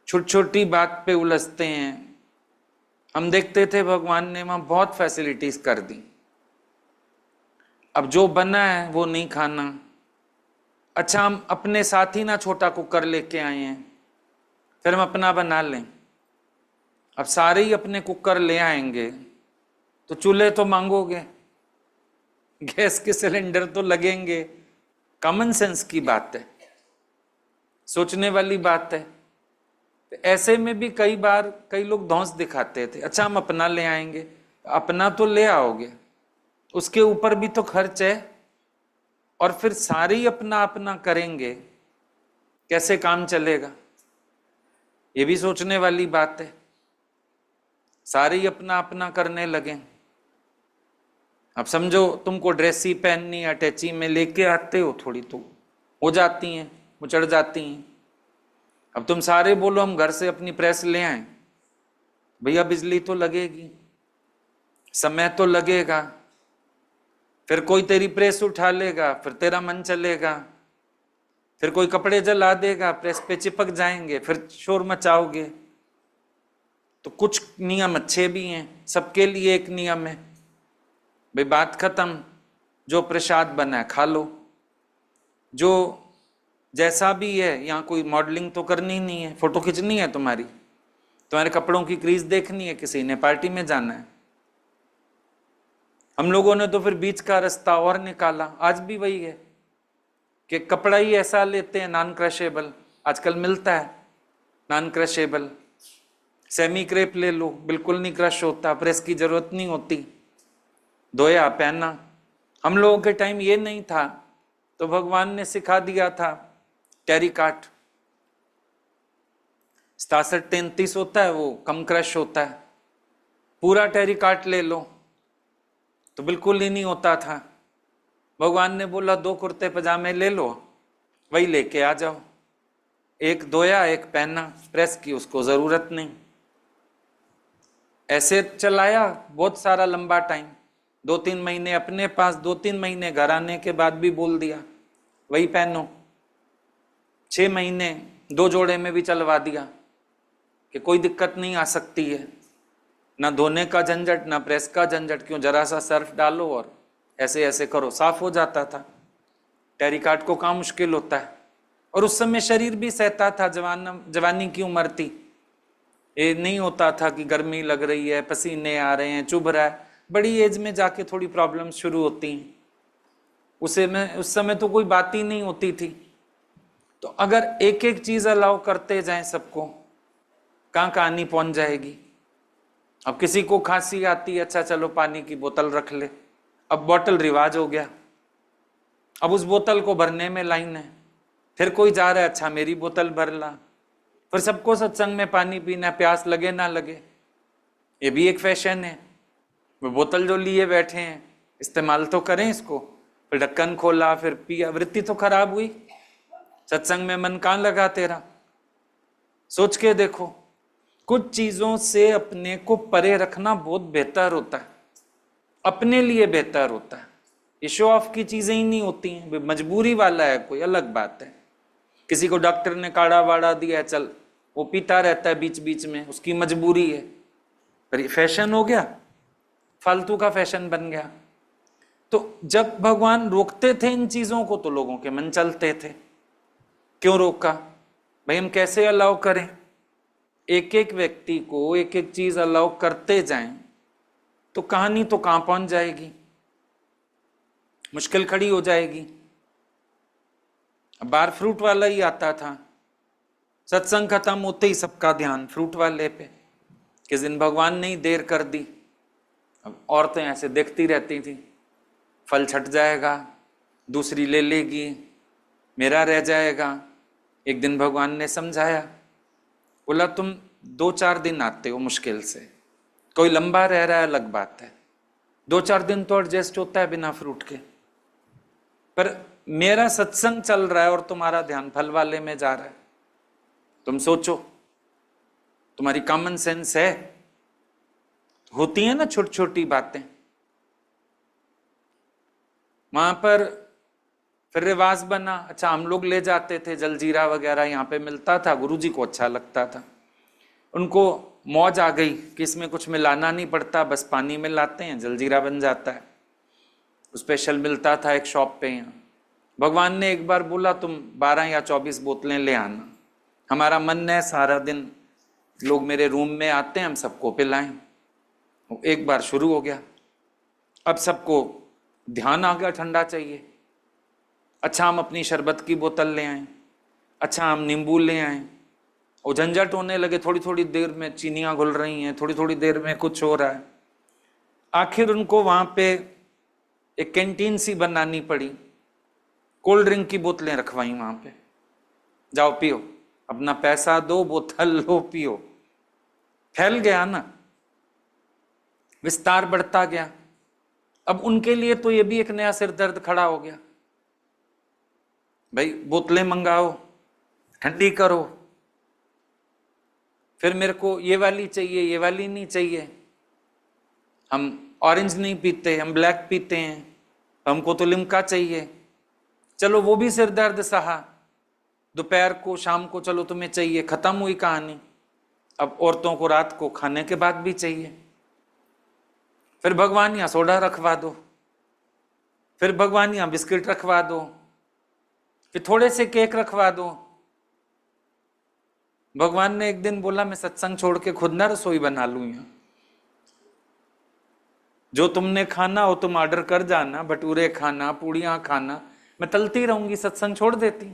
S3: छोटी छोटी बात पे उलझते हैं। हम देखते थे भगवान ने वहां बहुत फैसिलिटीज कर दी। अब जो बना है वो नहीं खाना। अच्छा, हम अपने साथ ही ना छोटा कुकर लेके आए हैं, फिर हम अपना बना लें। अब सारे ही अपने कुकर ले आएंगे तो चूल्हे तो मांगोगे, गैस के सिलेंडर तो लगेंगे। कॉमन सेंस की बात है, सोचने वाली बात है। तो ऐसे में भी कई बार कई लोग धौंस दिखाते थे। अच्छा, हम अपना ले आएंगे, अपना तो ले आओगे, उसके ऊपर भी तो खर्च है, और फिर सारे ही अपना अपना करेंगे, कैसे काम चलेगा? ये भी सोचने वाली बात है। सारे ही अपना अपना करने लगे। अब समझो तुमको ड्रेस ही पहननी, अटैची में लेके आते हो, थोड़ी तो हो जाती हैं, मुचड़ जाती हैं। अब तुम सारे बोलो हम घर से अपनी प्रेस ले आए, भैया बिजली तो लगेगी, समय तो लगेगा, फिर कोई तेरी प्रेस उठा लेगा, फिर तेरा मन चलेगा, फिर कोई कपड़े जला देगा, प्रेस पे चिपक जाएंगे, फिर शोर मचाओगे। तो कुछ नियम अच्छे भी हैं, सबके लिए एक नियम है, भाई बात खत्म, जो प्रसाद बना है खा लो, जो जैसा भी है। यहाँ कोई मॉडलिंग तो करनी नहीं है, फोटो खींचनी है तुम्हारी, तुम्हारे कपड़ों की क्रीज देखनी है, किसी ने पार्टी में जाना है। हम लोगों ने तो फिर बीच का रास्ता और निकाला। आज भी वही है कि कपड़ा ही ऐसा लेते हैं नॉन क्रशेबल, आजकल मिलता है नॉन क्रशेबल। सेमी क्रेप ले लो, बिल्कुल नहीं क्रश होता, प्रेस की जरूरत नहीं होती, धोया पहना। हम लोगों के टाइम ये नहीं था, तो भगवान ने सिखा दिया था टेरी काट। 67-33 होता है, वो कम क्रश होता है। पूरा टेरी काट ले लो तो बिल्कुल ही नहीं होता था। भगवान ने बोला 2 कुर्ते पजामे ले लो, वही लेके आ जाओ, एक धोया एक पहना, प्रेस की उसको जरूरत नहीं। ऐसे चलाया बहुत सारा लंबा टाइम, 2-3 महीने अपने पास, 2-3 महीने घर आने के बाद भी बोल दिया वही पहनो। 6 महीने 2 जोड़े में भी चलवा दिया कि कोई दिक्कत नहीं आ सकती है, ना धोने का झंझट ना प्रेस का झंझट, क्यों जरा सा सर्फ डालो और ऐसे ऐसे करो, साफ हो जाता था। टेरिकाट को काम मुश्किल होता है, और उस समय शरीर भी सहता था, जवानी की उम्र थी। ये नहीं होता था कि गर्मी लग रही है, पसीने आ रहे हैं, चुभ रहा है। बड़ी एज में जाके थोड़ी प्रॉब्लम शुरू होती हैं। उस समय तो कोई बात ही नहीं होती थी। तो अगर एक एक चीज अलाउ करते जाएं सबको, कहाँ कहानी पहुंच जाएगी। अब किसी को खांसी आती है, अच्छा चलो पानी की बोतल रख ले, अब बोतल रिवाज हो गया, अब उस बोतल को भरने में लाइन है। फिर कोई जा रहा है, अच्छा मेरी बोतल भर ला। फिर सबको सत्संग में पानी पीना, प्यास लगे ना लगे, ये भी एक फैशन है। वो बोतल जो लिए बैठे हैं, इस्तेमाल तो करें इसको। फिर ढक्कन खोला, फिर पिया, वृत्ति तो खराब हुई। सत्संग में मन कहाँ लगा तेरा? सोच के देखो। कुछ चीजों से अपने को परे रखना बहुत बेहतर होता है, अपने लिए बेहतर होता है। ये शो ऑफ की चीजें ही नहीं होती हैं। मजबूरी वाला है कोई अलग बात है, किसी को डॉक्टर ने काढ़ा वाड़ा दिया, चल वो पीता रहता है बीच बीच में, उसकी मजबूरी है। पर ये फैशन हो गया, फालतू का फैशन बन गया। तो जब भगवान रोकते थे इन चीजों को तो लोगों के मन चलते थे। क्यों रोका भाई? हम कैसे अलाउ करें? एक एक व्यक्ति को एक एक चीज अलाउ करते जाएं तो कहानी तो कहां पहुंच जाएगी, मुश्किल खड़ी हो जाएगी। बार फ्रूट वाला ही आता था, सत्संग खत्म होते ही सबका ध्यान फ्रूट वाले पे। किस दिन भगवान ने ही देर कर दी। अब औरतें ऐसे देखती रहती थी, फल छट जाएगा, दूसरी ले लेगी, मेरा रह जाएगा। एक दिन भगवान ने समझाया, बोला तुम 2-4 दिन आते हो मुश्किल से, कोई लंबा रह रहा है अलग बात है, 2-4 दिन तो एडजस्ट होता है बिना फ्रूट के, पर मेरा सत्संग चल रहा है और तुम्हारा ध्यान फल वाले में जा रहा है। तुम सोचो, तुम्हारी कॉमन सेंस है? होती है ना छोटी छोटी बातें। वहां पर फिर रिवाज बना, अच्छा हम लोग ले जाते थे जलजीरा वगैरह, यहाँ पे मिलता था, गुरुजी को अच्छा लगता था। उनको मौज आ गई कि इसमें कुछ मिलाना नहीं पड़ता, बस पानी में लाते हैं जलजीरा बन जाता है। स्पेशल मिलता था एक शॉप पे यहाँ। भगवान ने एक बार बोला तुम 12 या 24 बोतलें ले आना। हमारा मन है सारा दिन लोग मेरे रूम में आते हैं, हम सबको पिलाएं। एक बार शुरू हो गया, अब सबको ध्यान आ गया ठंडा चाहिए। अच्छा हम अपनी शरबत की बोतल ले आए, अच्छा हम नींबू ले आए, और झंझट होने लगे। थोड़ी थोड़ी देर में चीनियाँ घुल रही हैं, थोड़ी थोड़ी देर में कुछ हो रहा है। आखिर उनको वहाँ पे एक कैंटीन सी बनानी पड़ी, कोल्ड ड्रिंक की बोतलें रखवाई वहाँ पे, जाओ पियो, अपना पैसा दो, बोतल लो, पियो। फैल गया ना, विस्तार बढ़ता गया। अब उनके लिए तो ये भी एक नया सिर दर्द खड़ा हो गया, भाई बोतलें मंगाओ, ठंडी करो, फिर मेरे को ये वाली चाहिए, ये वाली नहीं चाहिए। हम ऑरेंज नहीं पीते, हम ब्लैक पीते हैं, हमको तो लिम्का चाहिए। चलो वो भी सिर दर्द सहा, दोपहर को शाम को चलो तुम्हें चाहिए, खत्म हुई कहानी। अब औरतों को रात को खाने के बाद भी चाहिए। फिर भगवान यहाँ सोडा रखवा दो, फिर भगवान यहाँ बिस्किट रखवा दो, फिर थोड़े से केक रखवा दो। भगवान ने एक दिन बोला मैं सत्संग छोड़ के खुद ना रसोई बना लूं, यहाँ जो तुमने खाना हो तुम ऑर्डर कर जाना, भटूरे खाना, पूड़ियां खाना, मैं तलती रहूंगी, सत्संग छोड़ देती।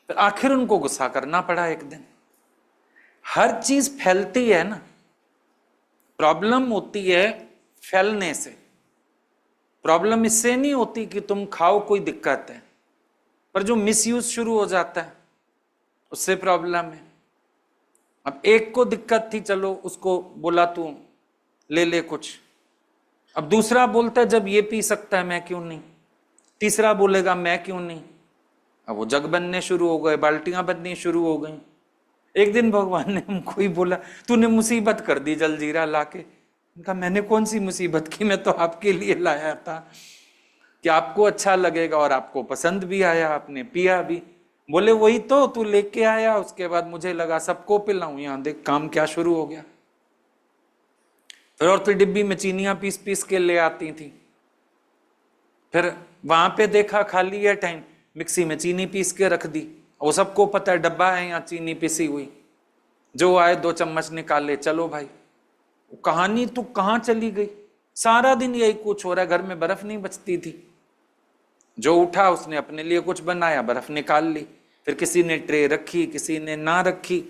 S3: तो आखिर उनको गुस्सा करना पड़ा एक दिन। हर चीज फैलती है ना, प्रॉब्लम होती है फैलने से। प्रॉब्लम इससे नहीं होती कि तुम खाओ कोई दिक्कत है, पर जो मिसयूज शुरू हो जाता है उससे प्रॉब्लम है। अब एक को दिक्कत थी, चलो उसको बोला तू ले ले कुछ, अब दूसरा बोलता है जब ये पी सकता है मैं क्यों नहीं, तीसरा बोलेगा मैं क्यों नहीं। अब वो जग बनने शुरू हो गए, बाल्टियां बननी शुरू हो गई। एक दिन भगवान ने हमको ही बोला तूने मुसीबत कर दी जलजीरा लाके। उनका मैंने कौन सी मुसीबत की, मैं तो आपके लिए लाया था कि आपको अच्छा लगेगा, और आपको पसंद भी आया, आपने पिया भी। बोले वही तो तू लेके आया, उसके बाद मुझे लगा सबको पिलाऊं, यहाँ देख काम क्या शुरू हो गया। फिर और तो डिब्बी में चीनियां पीस पीस के ले आती थी, फिर वहां पे देखा खाली है टाइम, मिक्सी में चीनी पीस के रख दी। वो सबको पता है डब्बा है यहाँ चीनी पिसी हुई, जो आए 2 चम्मच निकाले, चलो भाई। कहानी तो कहाँ चली गई। सारा दिन यही कुछ हो रहा है, घर में बर्फ नहीं बचती थी, जो उठा उसने अपने लिए कुछ बनाया, बर्फ निकाल ली, फिर किसी ने ट्रे रखी, किसी ने ना रखी।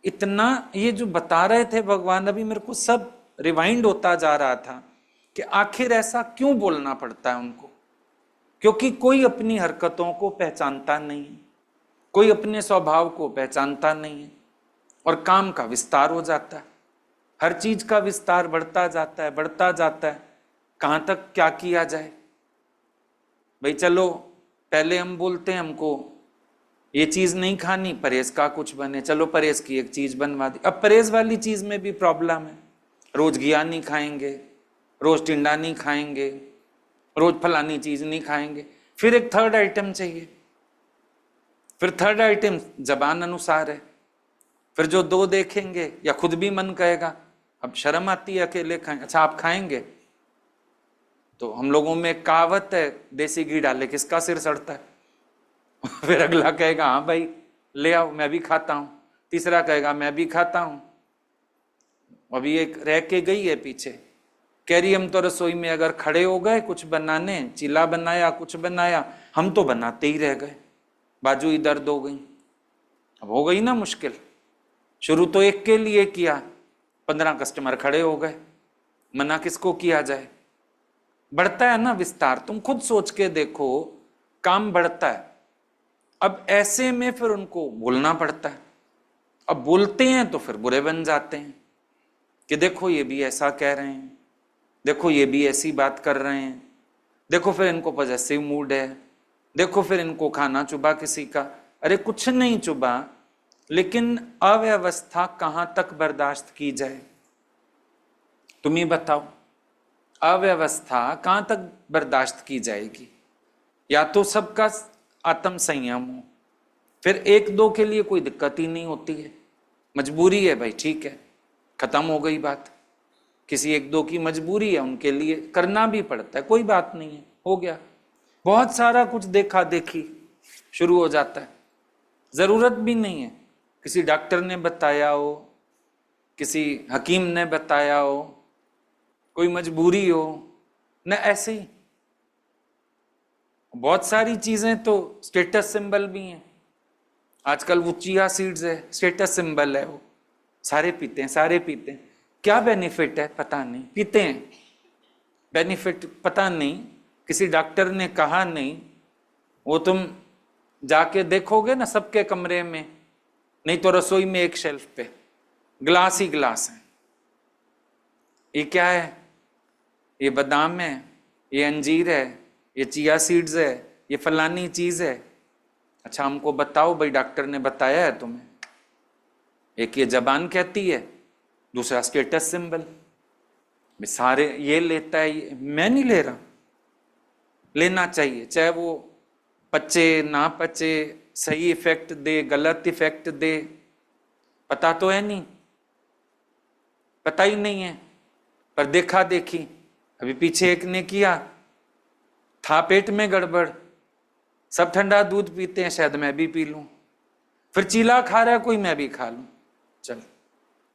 S3: इतना ये जो बता रहे थे भगवान, अभी मेरे को सब रिवाइंड होता जा रहा था कि आखिर ऐसा क्यों बोलना पड़ता है उनको। क्योंकि कोई अपनी हरकतों को पहचानता नहीं है, कोई अपने स्वभाव को पहचानता नहीं है, और काम का विस्तार हो जाता है। हर चीज का विस्तार बढ़ता जाता है, बढ़ता जाता है, कहाँ तक क्या किया जाए। भाई चलो पहले हम बोलते हैं हमको ये चीज नहीं खानी, परहेज का कुछ बने, चलो परहेज की एक चीज बनवा दी। अब परहेज वाली चीज में भी प्रॉब्लम है, रोज घिया नहीं खाएंगे, रोज टिंडा नहीं खाएंगे, रोज फलानी चीज नहीं खाएंगे, फिर एक थर्ड आइटम चाहिए। फिर थर्ड आइटम जबान अनुसार है, फिर जो 2 देखेंगे या खुद भी मन कहेगा, अब शर्म आती है अकेले खाएं, अच्छा आप खाएंगे, तो हम लोगों में एक कहावत है, देसी घी डाले किसका सिर सड़ता है। फिर अगला कहेगा हाँ भाई ले आओ मैं भी खाता हूं, तीसरा कहेगा मैं भी खाता हूं। अभी एक रह के गई है पीछे, कह रही हम तो रसोई में अगर खड़े हो गए कुछ बनाने, चीला बनाया कुछ बनाया, हम तो बनाते ही रह गए, बाजू ही दर्द हो गई। अब हो गई ना मुश्किल, शुरू तो एक के लिए किया, 15 कस्टमर खड़े हो गए, मना किसको किया जाए। बढ़ता है ना विस्तार, तुम खुद सोच के देखो, काम बढ़ता है। अब ऐसे में फिर उनको बोलना पड़ता है। अब बोलते हैं तो फिर बुरे बन जाते हैं कि देखो ये भी ऐसा कह रहे हैं, देखो ये भी ऐसी बात कर रहे हैं, देखो फिर इनको पॉजेसिव मूड है, देखो फिर इनको खाना चुबा किसी का। अरे कुछ नहीं चुबा, लेकिन अव्यवस्था कहां तक बर्दाश्त की जाए, तुम ही बताओ। अव्यवस्था कहां तक बर्दाश्त की जाएगी? या तो सबका आत्म संयम हो, फिर एक दो के लिए कोई दिक्कत ही नहीं होती है, मजबूरी है भाई, ठीक है, खत्म हो गई बात। किसी एक दो की मजबूरी है, उनके लिए करना भी पड़ता है, कोई बात नहीं है, हो गया। बहुत सारा कुछ देखा देखी शुरू हो जाता है, जरूरत भी नहीं है, किसी डॉक्टर ने बताया हो, किसी हकीम ने बताया हो, कोई मजबूरी हो न, ऐसे ही बहुत सारी चीजें तो स्टेटस सिंबल भी हैं। आजकल वो चिया सीड्स है, स्टेटस सिंबल है, वो सारे पीते हैं, सारे पीते हैं। क्या बेनिफिट है पता नहीं, पीते हैं, बेनिफिट पता नहीं, किसी डॉक्टर ने कहा नहीं। वो तुम जाके देखोगे ना सबके कमरे में, नहीं तो रसोई में एक शेल्फ पे ग्लास ही ग्लास है। ये क्या है? ये बादाम है, ये अंजीर है, ये चिया सीड्स है, ये फलानी चीज है। अच्छा हमको बताओ भाई, डॉक्टर ने बताया है तुम्हें? एक ये जबान कहती है, दूसरा स्टेटस सिंबल। सारे ये लेता है, ये मैं नहीं ले रहा, लेना चाहिए, चाहे वो पचे ना पचे, सही इफेक्ट दे गलत इफेक्ट दे, पता तो है नहीं, पता ही नहीं है, पर देखा देखी। अभी पीछे एक ने किया था, पेट में गड़बड़, सब ठंडा दूध पीते हैं, शायद मैं भी पी लूं, फिर चीला खा रहा है कोई, मैं भी खा लूं, चल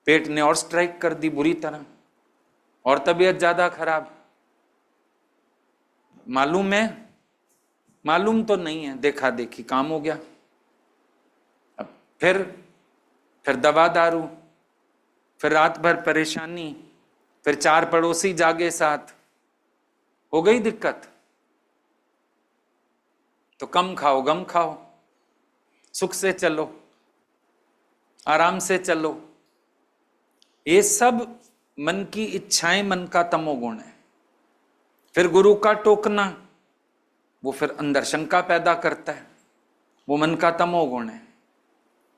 S3: पेट ने और स्ट्राइक कर दी बुरी तरह, और तबीयत ज्यादा खराब। मालूम है? मालूम तो नहीं है, देखा देखी काम हो गया। अब फिर दवा दारू, फिर रात भर परेशानी, फिर 4 पड़ोसी जागे साथ, हो गई दिक्कत। तो कम खाओ गम खाओ, सुख से चलो, आराम से चलो। ये सब मन की इच्छाएं, मन का तमोगुण है। फिर गुरु का टोकना, वो फिर अंदर शंका पैदा करता है, वो मन का तमोगुण है।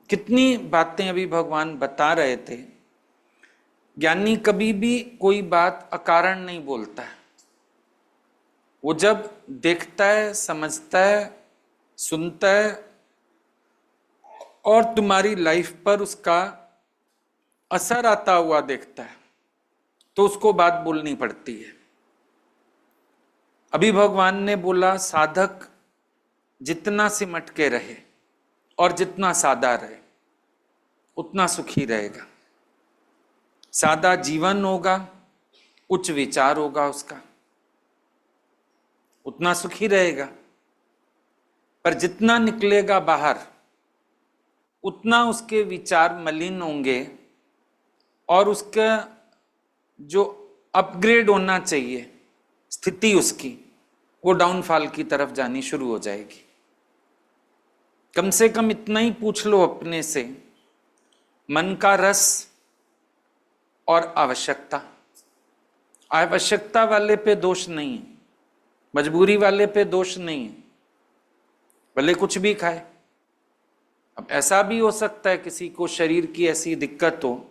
S3: कितनी बातें अभी भगवान बता रहे थे। ज्ञानी कभी भी कोई बात अकारण नहीं बोलता है, वो जब देखता है, समझता है, सुनता है और तुम्हारी लाइफ पर उसका असर आता हुआ देखता है, तो उसको बात बोलनी पड़ती है। अभी भगवान ने बोला साधक जितना सिमट के रहे और जितना सादा रहे उतना सुखी रहेगा। सादा जीवन होगा, उच्च विचार होगा उसका, उतना सुखी रहेगा। पर जितना निकलेगा बाहर उतना उसके विचार मलिन होंगे और उसका जो अपग्रेड होना चाहिए स्थिति उसकी, वो डाउनफॉल की तरफ जानी शुरू हो जाएगी। कम से कम इतना ही पूछ लो अपने से, मन का रस और आवश्यकता। आवश्यकता वाले पे दोष नहीं है, मजबूरी वाले पे दोष नहीं है, भले कुछ भी खाए। अब ऐसा भी हो सकता है किसी को शरीर की ऐसी दिक्कत हो।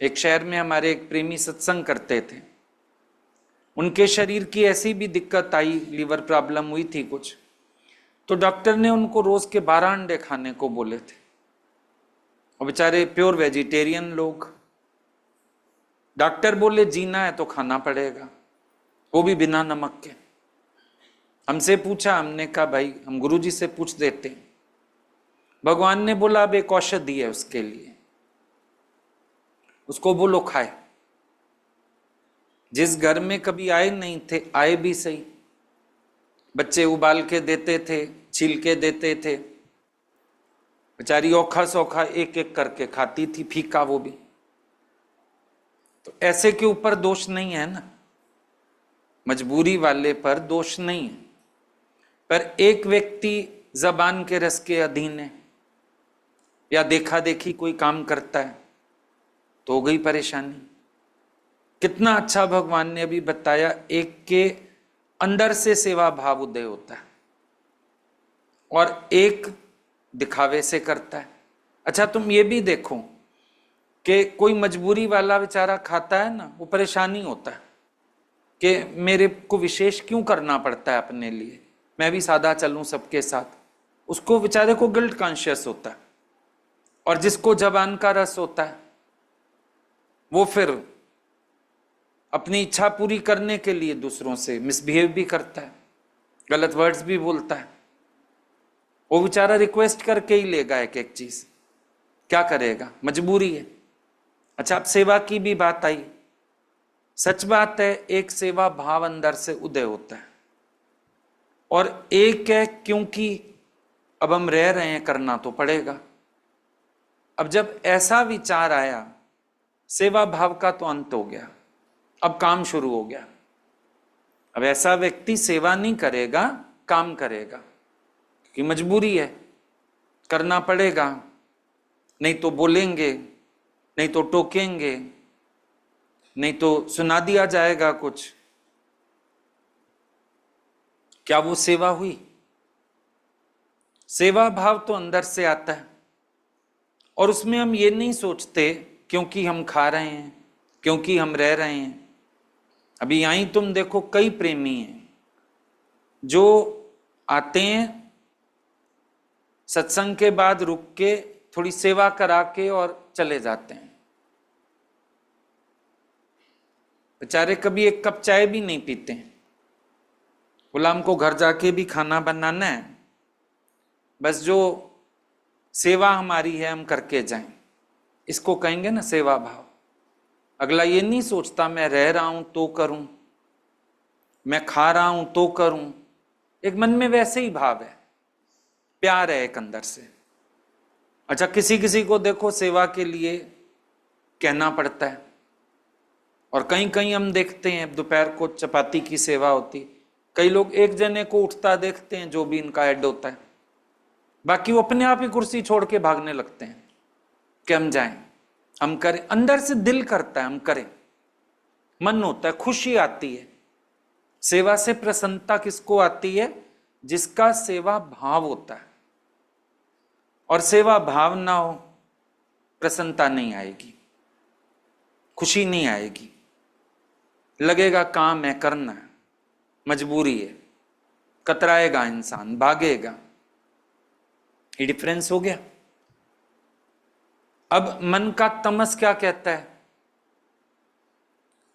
S3: एक शहर में हमारे एक प्रेमी सत्संग करते थे, उनके शरीर की ऐसी भी दिक्कत आई, लीवर प्रॉब्लम हुई थी कुछ, तो डॉक्टर ने उनको रोज के 12 अंडे खाने को बोले थे। और बेचारे प्योर वेजिटेरियन लोग, डॉक्टर बोले जीना है तो खाना पड़ेगा। वो भी बिना नमक के। हमसे पूछा, हमने कहा भाई हम गुरुजी से पूछ देते हैं। भगवान ने बोला अब एक औषधि है उसके लिए, उसको बोलो खाए। जिस घर में कभी आए नहीं थे, आए भी सही, बच्चे उबाल के देते थे, छील के देते थे, बेचारी औखा सौखा एक एक करके खाती थी, फीका वो भी। तो ऐसे के ऊपर दोष नहीं है ना, मजबूरी वाले पर दोष नहीं है। पर एक व्यक्ति जबान के रस के अधीन है या देखा देखी कोई काम करता है तो हो गई परेशानी। कितना अच्छा भगवान ने अभी बताया, एक के अंदर से सेवा भाव उदय होता है और एक दिखावे से करता है। अच्छा तुम ये भी देखो कि कोई मजबूरी वाला बेचारा खाता है ना, वो परेशानी होता है कि मेरे को विशेष क्यों करना पड़ता है अपने लिए, मैं भी सादा चलूं सबके साथ। उसको बेचारे को गिल्ट कॉन्शियस होता है। और जिसको जबान का रस होता है वो फिर अपनी इच्छा पूरी करने के लिए दूसरों से मिसबिहेव भी करता है, गलत वर्ड्स भी बोलता है। वो बेचारा रिक्वेस्ट करके ही लेगा एक एक चीज, क्या करेगा, मजबूरी है। अच्छा अब सेवा की भी बात आई, सच बात है एक सेवा भाव अंदर से उदय होता है और एक है क्योंकि अब हम रह रहे हैं, करना तो पड़ेगा। अब जब ऐसा विचार आया, सेवा भाव का तो अंत हो गया, अब काम शुरू हो गया। अब ऐसा व्यक्ति सेवा नहीं करेगा, काम करेगा, क्योंकि मजबूरी है, करना पड़ेगा, नहीं तो बोलेंगे, नहीं तो टोकेंगे, नहीं तो सुना दिया जाएगा कुछ। क्या वो सेवा हुई? सेवा भाव तो अंदर से आता है और उसमें हम ये नहीं सोचते क्योंकि हम खा रहे हैं, क्योंकि हम रह रहे हैं। अभी यहीं तुम देखो कई प्रेमी हैं जो आते हैं, सत्संग के बाद रुक के थोड़ी सेवा करा के और चले जाते हैं। बेचारे कभी एक कप चाय भी नहीं पीते हैं। बोला हमको घर जाके भी खाना बनाना है, बस जो सेवा हमारी है हम करके जाएं। इसको कहेंगे ना सेवा भाव। अगला ये नहीं सोचता मैं रह रहा हूं तो करूं, मैं खा रहा हूं तो करूं। एक मन में वैसे ही भाव है, प्यार है एक अंदर से। अच्छा किसी किसी को देखो सेवा के लिए कहना पड़ता है, और कहीं कहीं हम देखते हैं दोपहर को चपाती की सेवा होती, कई लोग एक जने को उठता देखते हैं जो भी इनका हेड होता है, बाकी वो अपने आप ही कुर्सी छोड़ के भागने लगते हैं कि हम जाएं, हम करें। अंदर से दिल करता है हम करें, मन होता है, खुशी आती है। सेवा से प्रसन्नता किसको आती है? जिसका सेवा भाव होता है। और सेवा भाव ना हो, प्रसन्नता नहीं आएगी, खुशी नहीं आएगी, लगेगा काम है, करना है, मजबूरी है, कतराएगा इंसान, भागेगा। ये डिफरेंस हो गया। अब मन का तमस क्या कहता है?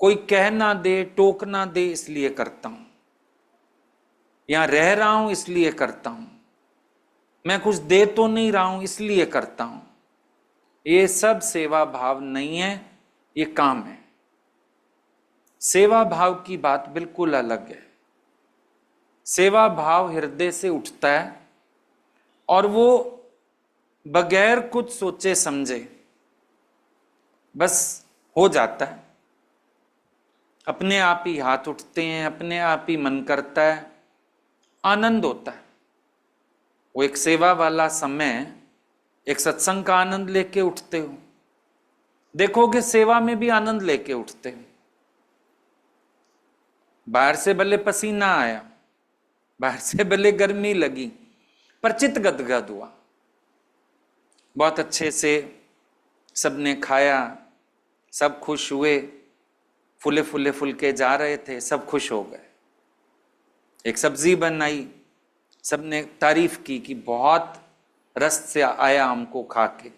S3: कोई कह ना दे, टोक ना दे इसलिए करता हूं, यहां रह रहा हूं इसलिए करता हूं, मैं कुछ दे तो नहीं रहा हूं इसलिए करता हूं। ये सब सेवा भाव नहीं है, ये काम है। सेवा भाव की बात बिल्कुल अलग है। सेवा भाव हृदय से उठता है और वो बगैर कुछ सोचे समझे बस हो जाता है। अपने आप ही हाथ उठते हैं, अपने आप ही मन करता है, आनंद होता है। वो एक सेवा वाला समय, एक सत्संग का आनंद लेके उठते हो, देखोगे सेवा में भी आनंद लेके उठते हो। बाहर से भले पसीना आया, बाहर से भले गर्मी लगी, पर चित्त गदगद हुआ। बहुत अच्छे से सबने खाया, सब खुश हुए, फूले फूले फुलके जा रहे थे, सब खुश हो गए। एक सब्जी बनाई, सबने तारीफ की कि बहुत रस से आया हमको खा के।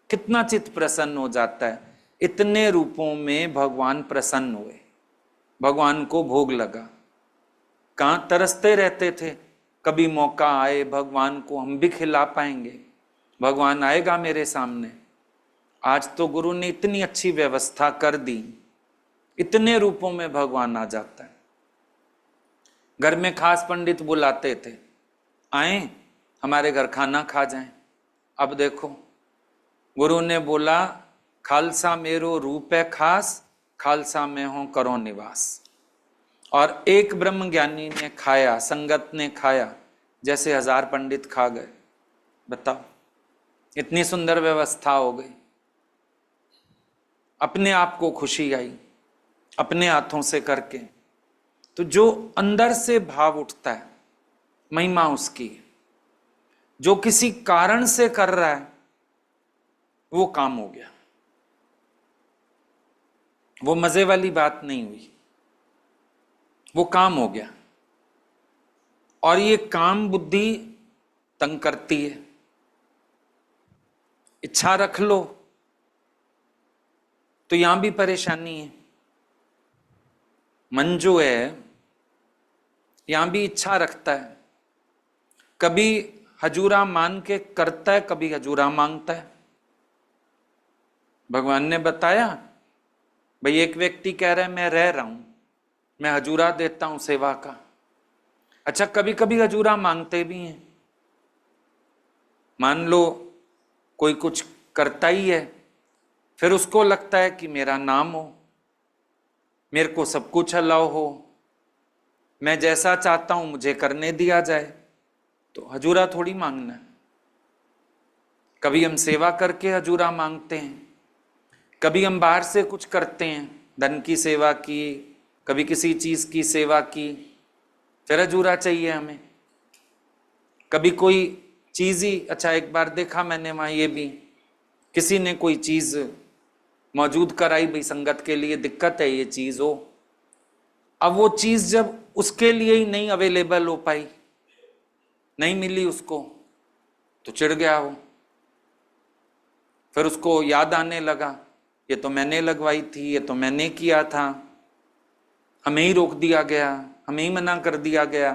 S3: कितना चित्त प्रसन्न हो जाता है। इतने रूपों में भगवान प्रसन्न हुए, भगवान को भोग लगा। कहाँ तरसते रहते थे, कभी मौका आए भगवान को हम भी खिला पाएंगे, भगवान आएगा मेरे सामने। आज तो गुरु ने इतनी अच्छी व्यवस्था कर दी, इतने रूपों में भगवान आ जाता है। घर में खास पंडित बुलाते थे, आए हमारे घर खाना खा जाएं। अब देखो गुरु ने बोला, खालसा मेरो रूप है खास, खालसा में हो करो निवास। और एक ब्रह्म ज्ञानी ने खाया, संगत ने खाया, जैसे 1000 पंडित खा गए। बताओ, इतनी सुंदर व्यवस्था हो गई। अपने आप को खुशी आई अपने हाथों से करके। तो जो अंदर से भाव उठता है, महिमा उसकी। जो किसी कारण से कर रहा है वो काम हो गया, वो मजे वाली बात नहीं हुई, वो काम हो गया। और ये काम बुद्धि तंग करती है। इच्छा रख लो तो यहां भी परेशानी है। मन जो है यहां भी इच्छा रखता है, कभी हजूरा मान के करता है, कभी हजूरा मांगता है। भगवान ने बताया, भाई एक व्यक्ति कह रहा है मैं रह रहा हूं, मैं हजूरा देता हूं सेवा का। अच्छा, कभी कभी हजूरा मांगते भी हैं। मान लो कोई कुछ करता ही है, फिर उसको लगता है कि मेरा नाम हो, मेरे को सब कुछ अलाउ हो, मैं जैसा चाहता हूं मुझे करने दिया जाए, तो हजूरा थोड़ी मांगना है। कभी हम सेवा करके हजूरा मांगते हैं, कभी हम बाहर से कुछ करते हैं, धन की सेवा की, कभी किसी चीज की सेवा की, फिर हजूरा चाहिए हमें। कभी कोई चीज ही, अच्छा एक बार देखा मैंने वहां ये भी, किसी ने कोई चीज मौजूद कराई, भाई संगत के लिए दिक्कत है ये चीज हो। अब वो चीज जब उसके लिए ही नहीं अवेलेबल हो पाई, नहीं मिली उसको, तो चिढ़ गया वो। फिर उसको याद आने लगा, ये तो मैंने लगवाई थी, ये तो मैंने किया था, हमें ही रोक दिया गया, हमें ही मना कर दिया गया।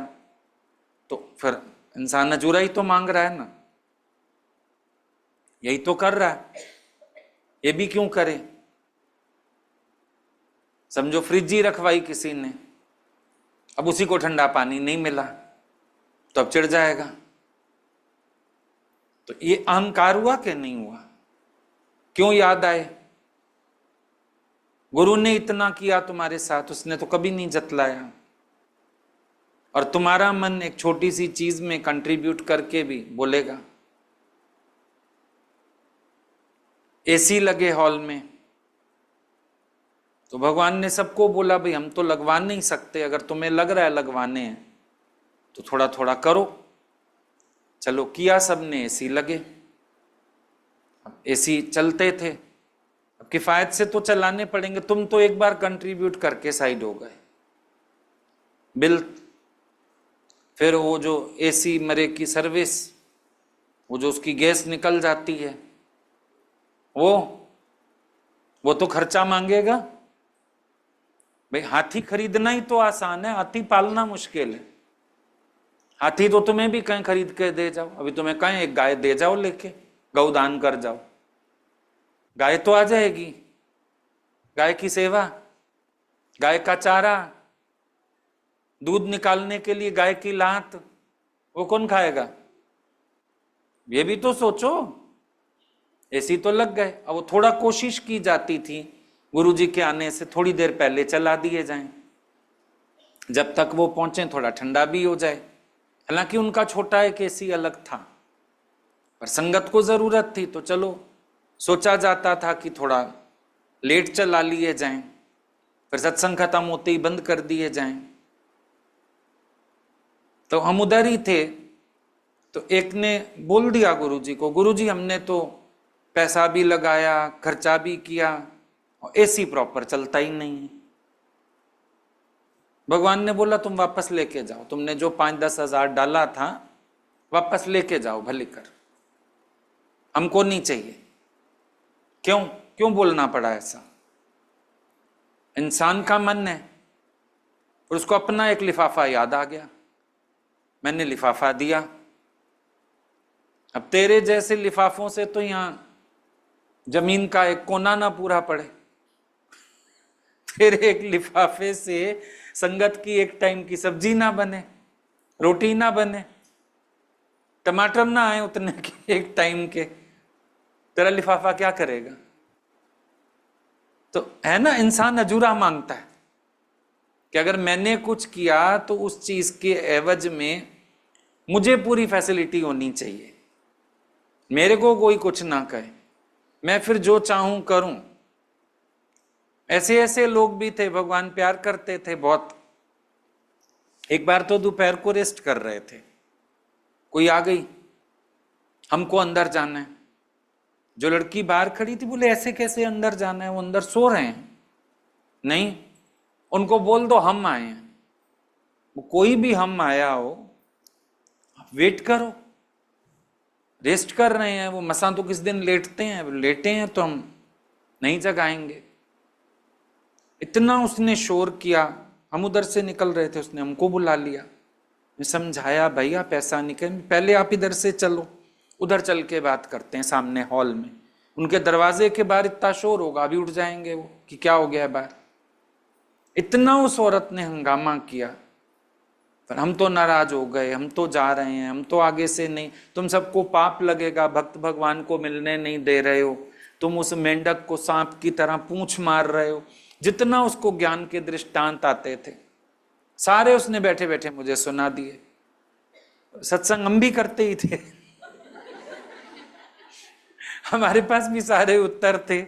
S3: तो फिर इंसान हजूरा ही तो मांग रहा है ना, यही तो कर रहा है, ये भी क्यों करे। समझो फ्रिज ही रखवाई किसी ने, अब उसी को ठंडा पानी नहीं मिला तो अब चिढ़ जाएगा। तो ये अहंकार हुआ कि नहीं हुआ? क्यों याद आए? गुरु ने इतना किया तुम्हारे साथ, उसने तो कभी नहीं जतलाया। और तुम्हारा मन एक छोटी सी चीज में कंट्रीब्यूट करके भी बोलेगा। एसी लगे हॉल में, तो भगवान ने सबको बोला, भाई हम तो लगवा नहीं सकते, अगर तुम्हें लग रहा है लगवाने हैं तो थोड़ा थोड़ा करो। चलो किया सबने, एसी लगे। अब एसी चलते थे, अब किफायत से तो चलाने पड़ेंगे। तुम तो एक बार कंट्रीब्यूट करके साइड हो गए, बिल, फिर वो जो एसी मरे की सर्विस, वो जो उसकी गैस निकल जाती है, वो तो खर्चा मांगेगा। भाई हाथी खरीदना ही तो आसान है, हाथी पालना मुश्किल है। हाथी तो तुम्हें भी कहीं खरीद के दे जाओ, अभी तुम्हें कहीं एक गाय दे जाओ, लेके गौदान कर जाओ, गाय तो आ जाएगी। गाय की सेवा, गाय का चारा, दूध निकालने के लिए गाय की लात, वो कौन खाएगा? ये भी तो सोचो। एसी तो लग गए, अब वो थोड़ा कोशिश की जाती थी गुरुजी के आने से थोड़ी देर पहले चला दिए जाएं, जब तक वो पहुंचे थोड़ा ठंडा भी हो जाए। हालांकि उनका छोटा एक एसी अलग था, पर संगत को जरूरत थी तो चलो सोचा जाता था कि थोड़ा लेट चला लिए जाएं, फिर सत्संग खत्म होते ही बंद कर दिए जाएं। तो हम उधर ही थे, तो एक ने बोल दिया गुरुजी को, गुरुजी हमने तो पैसा भी लगाया, खर्चा भी किया, और एसी प्रॉपर चलता ही नहीं है। भगवान ने बोला तुम वापस लेके जाओ, तुमने जो 5-10 हजार डाला था वापस लेके जाओ, भले कर, हमको नहीं चाहिए। क्यों बोलना पड़ा ऐसा? इंसान का मन है, और उसको अपना एक लिफाफा याद आ गया, मैंने लिफाफा दिया। अब तेरे जैसे लिफाफों से तो यहां जमीन का एक कोना ना पूरा पड़े। तेरे एक लिफाफे से संगत की एक टाइम की सब्जी ना बने, रोटी ना बने, टमाटर ना आए उतने के एक टाइम के। तेरा लिफाफा क्या करेगा? तो है ना, इंसान अजूरा मांगता है कि अगर मैंने कुछ किया तो उस चीज के एवज में मुझे पूरी फैसिलिटी होनी चाहिए, मेरे को कोई कुछ ना कहे, मैं फिर जो चाहूं करूं। ऐसे ऐसे लोग भी थे, भगवान प्यार करते थे बहुत। एक बार तो दोपहर को रेस्ट कर रहे थे, कोई आ गई, हमको अंदर जाना है। जो लड़की बाहर खड़ी थी बोले ऐसे कैसे अंदर जाना है, वो अंदर सो रहे हैं। नहीं, उनको बोल दो हम आए हैं। वो कोई भी हम आया हो, वेट करो, रेस्ट कर रहे हैं। वो मसा तो किस दिन लेटते हैं, लेटे हैं तो हम नहीं जगाएंगे। इतना उसने शोर किया, हम उधर से निकल रहे थे, उसने हमको बुला लिया। मैं समझाया भाई आप ऐसा नहीं करें, पहले आप इधर से चलो, उधर चल के बात करते हैं सामने हॉल में। उनके दरवाजे के बाहर इतना शोर होगा, अभी उठ जाएंगे वो कि क्या हो गया है बाहर। इतना उस औरत ने हंगामा किया, पर हम तो नाराज हो गए, हम तो जा रहे हैं, हम तो आगे से नहीं, तुम सबको पाप लगेगा, भक्त भगवान को मिलने नहीं दे रहे हो, तुम उस मेंढक को सांप की तरह पूंछ मार रहे हो। जितना उसको ज्ञान के दृष्टांत आते थे सारे उसने बैठे बैठे मुझे सुना दिए। सत्संग हम भी करते ही थे, हमारे पास भी सारे उत्तर थे।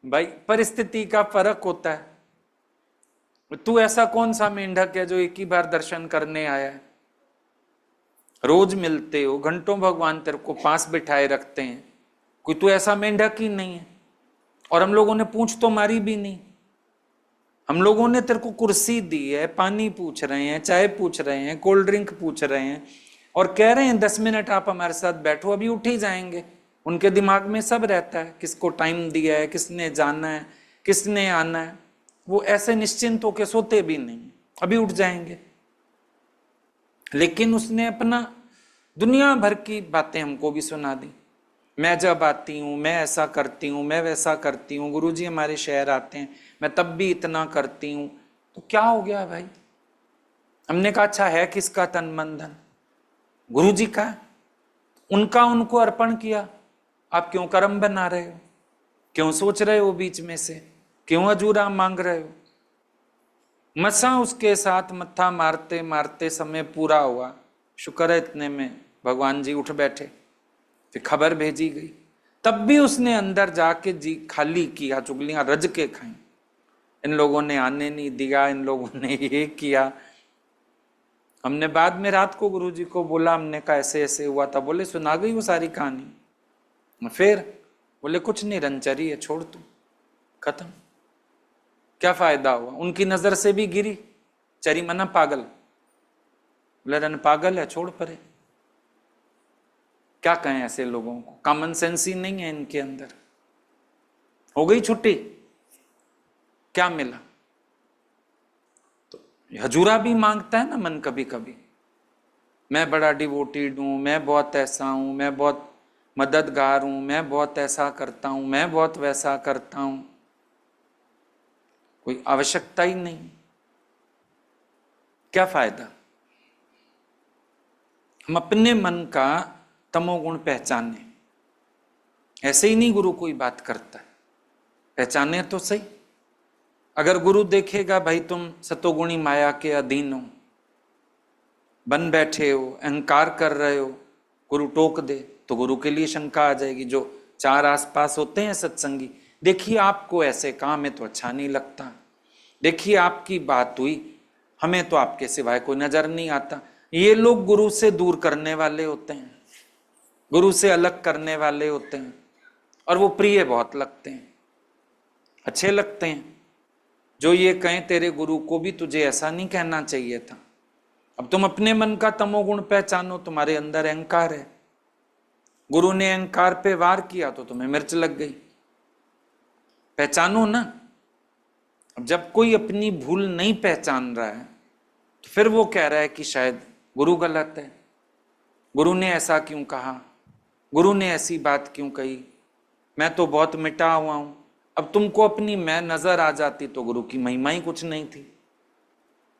S3: भाई परिस्थिति का फर्क होता है। तू ऐसा कौन सा मेंढक है जो एक ही बार दर्शन करने आया है? रोज मिलते हो, घंटों भगवान तेरे को पास बिठाए रखते हैं, कोई तू ऐसा मेंढक ही नहीं है। और हम लोगों ने पूछ तो मारी भी नहीं, हम लोगों ने तेरे को कुर्सी दी है, पानी पूछ रहे हैं, चाय पूछ रहे हैं, कोल्ड ड्रिंक पूछ रहे हैं, और कह रहे हैं 10 मिनट आप हमारे साथ बैठो, अभी उठ ही जाएंगे। उनके दिमाग में सब रहता है, किसको टाइम दिया है, किसने जाना है, किसने आना है। वो ऐसे निश्चिंत होकर सोते भी नहीं, अभी उठ जाएंगे। लेकिन उसने अपना दुनिया भर की बातें हमको भी सुना दी। मैं जब आती हूँ मैं ऐसा करती हूँ, मैं वैसा करती हूँ, गुरुजी हमारे शहर आते हैं मैं तब भी इतना करती हूँ। तो क्या हो गया भाई? हमने कहा अच्छा है किसका तन मन धन? गुरुजी का। उनका उनको अर्पण किया, आप क्यों कर्म बना रहे हो? क्यों सोच रहे हो बीच में से? क्यों अजूरा मांग रहे हो? मसा उसके साथ मत्था मारते मारते समय पूरा हुआ। शुक्र है इतने में भगवान जी उठ बैठे, फिर खबर भेजी गई। तब भी उसने अंदर जाके जी खाली किया, चुगलियां रज के खाई। इन लोगों ने आने नहीं दिया, इन लोगों ने ये किया। हमने बाद में रात को गुरुजी को बोला, हमने कहा ऐसे ऐसे हुआ था। बोले सुना गई वो सारी कहानी? फिर बोले कुछ नहीं, रनचरी है, छोड़ तू, खत्म। क्या फायदा हुआ? उनकी नजर से भी गिरी। चरी मना पागल, बोले रन पागल है, छोड़ परे। क्या कहें ऐसे लोगों को? कॉमन सेंस ही नहीं है इनके अंदर। हो गई छुट्टी, क्या मिला? तो हजूरा भी मांगता है ना मन कभी कभी। मैं बड़ा डिवोटेड हूं, मैं बहुत ऐसा हूं, मैं बहुत मददगार हूं, मैं बहुत ऐसा करता हूं, मैं बहुत वैसा करता हूं। कोई आवश्यकता ही नहीं, क्या फायदा? हम अपने मन का तमोगुण पहचाने। ऐसे ही नहीं गुरु कोई बात करता है, पहचाने तो सही। अगर गुरु देखेगा भाई तुम सतोगुणी माया के अधीन हो, बन बैठे हो, अहंकार कर रहे हो, गुरु टोक दे तो गुरु के लिए शंका आ जाएगी। जो चार आसपास होते हैं सत्संगी, देखिए आपको ऐसे कहा, हमें तो अच्छा नहीं लगता, देखिए आपकी बात हुई, हमें तो आपके सिवाय कोई नजर नहीं आता। ये लोग गुरु से दूर करने वाले होते हैं, गुरु से अलग करने वाले होते हैं, और वो प्रिय बहुत लगते हैं, अच्छे लगते हैं। जो ये कहें तेरे गुरु को भी तुझे ऐसा नहीं कहना चाहिए था। अब तुम अपने मन का तमोगुण पहचानो, तुम्हारे अंदर अहंकार है, गुरु ने अहंकार पे वार किया तो तुम्हें मिर्च लग गई। पहचानो ना, अब जब कोई अपनी भूल नहीं पहचान रहा है तो फिर वो कह रहा है कि शायद गुरु गलत है, गुरु ने ऐसा क्यों कहा, गुरु ने ऐसी बात क्यों कही, मैं तो बहुत मिटा हुआ हूं। अब तुमको अपनी मैं नजर आ जाती तो गुरु की महिमा ही कुछ नहीं थी।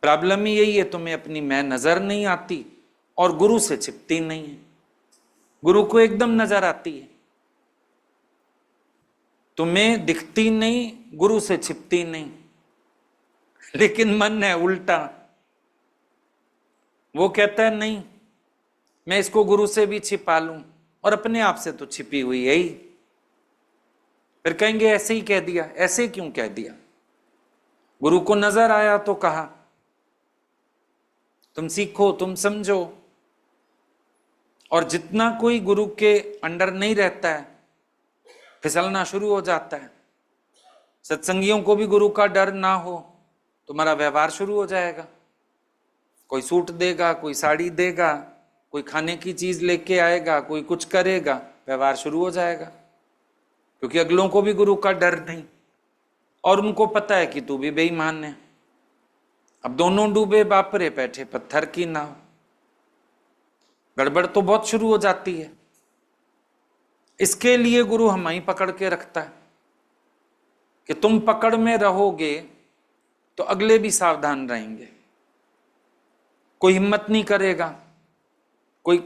S3: प्रॉब्लम ही यही है, तुम्हें अपनी मैं नजर नहीं आती और गुरु से छिपती नहीं है। गुरु को एकदम नजर आती है, तुम्हें दिखती नहीं, गुरु से छिपती नहीं। लेकिन मन है उल्टा, वो कहता है नहीं, मैं इसको गुरु से भी छिपा लूं और अपने आप से तो छिपी हुई है ही। फिर कहेंगे ऐसे ही कह दिया, ऐसे क्यों कह दिया, गुरु को नजर आया तो कहा। तुम सीखो, तुम समझो। और जितना कोई गुरु के अंडर नहीं रहता है फिसलना शुरू हो जाता है। सत्संगियों को भी गुरु का डर ना हो, तुम्हारा व्यवहार शुरू हो जाएगा। कोई सूट देगा, कोई साड़ी देगा, कोई खाने की चीज लेके आएगा, कोई कुछ करेगा, व्यवहार शुरू हो जाएगा। क्योंकि अगलों को भी गुरु का डर नहीं और उनको पता है कि तू भी बेईमान है। अब दोनों डूबे बापरे बैठे पत्थर की नाव। गड़बड़ तो बहुत शुरू हो जाती है। इसके लिए गुरु हमें ही पकड़ के रखता है कि तुम पकड़ में रहोगे तो अगले भी सावधान रहेंगे। कोई हिम्मत नहीं करेगा कोई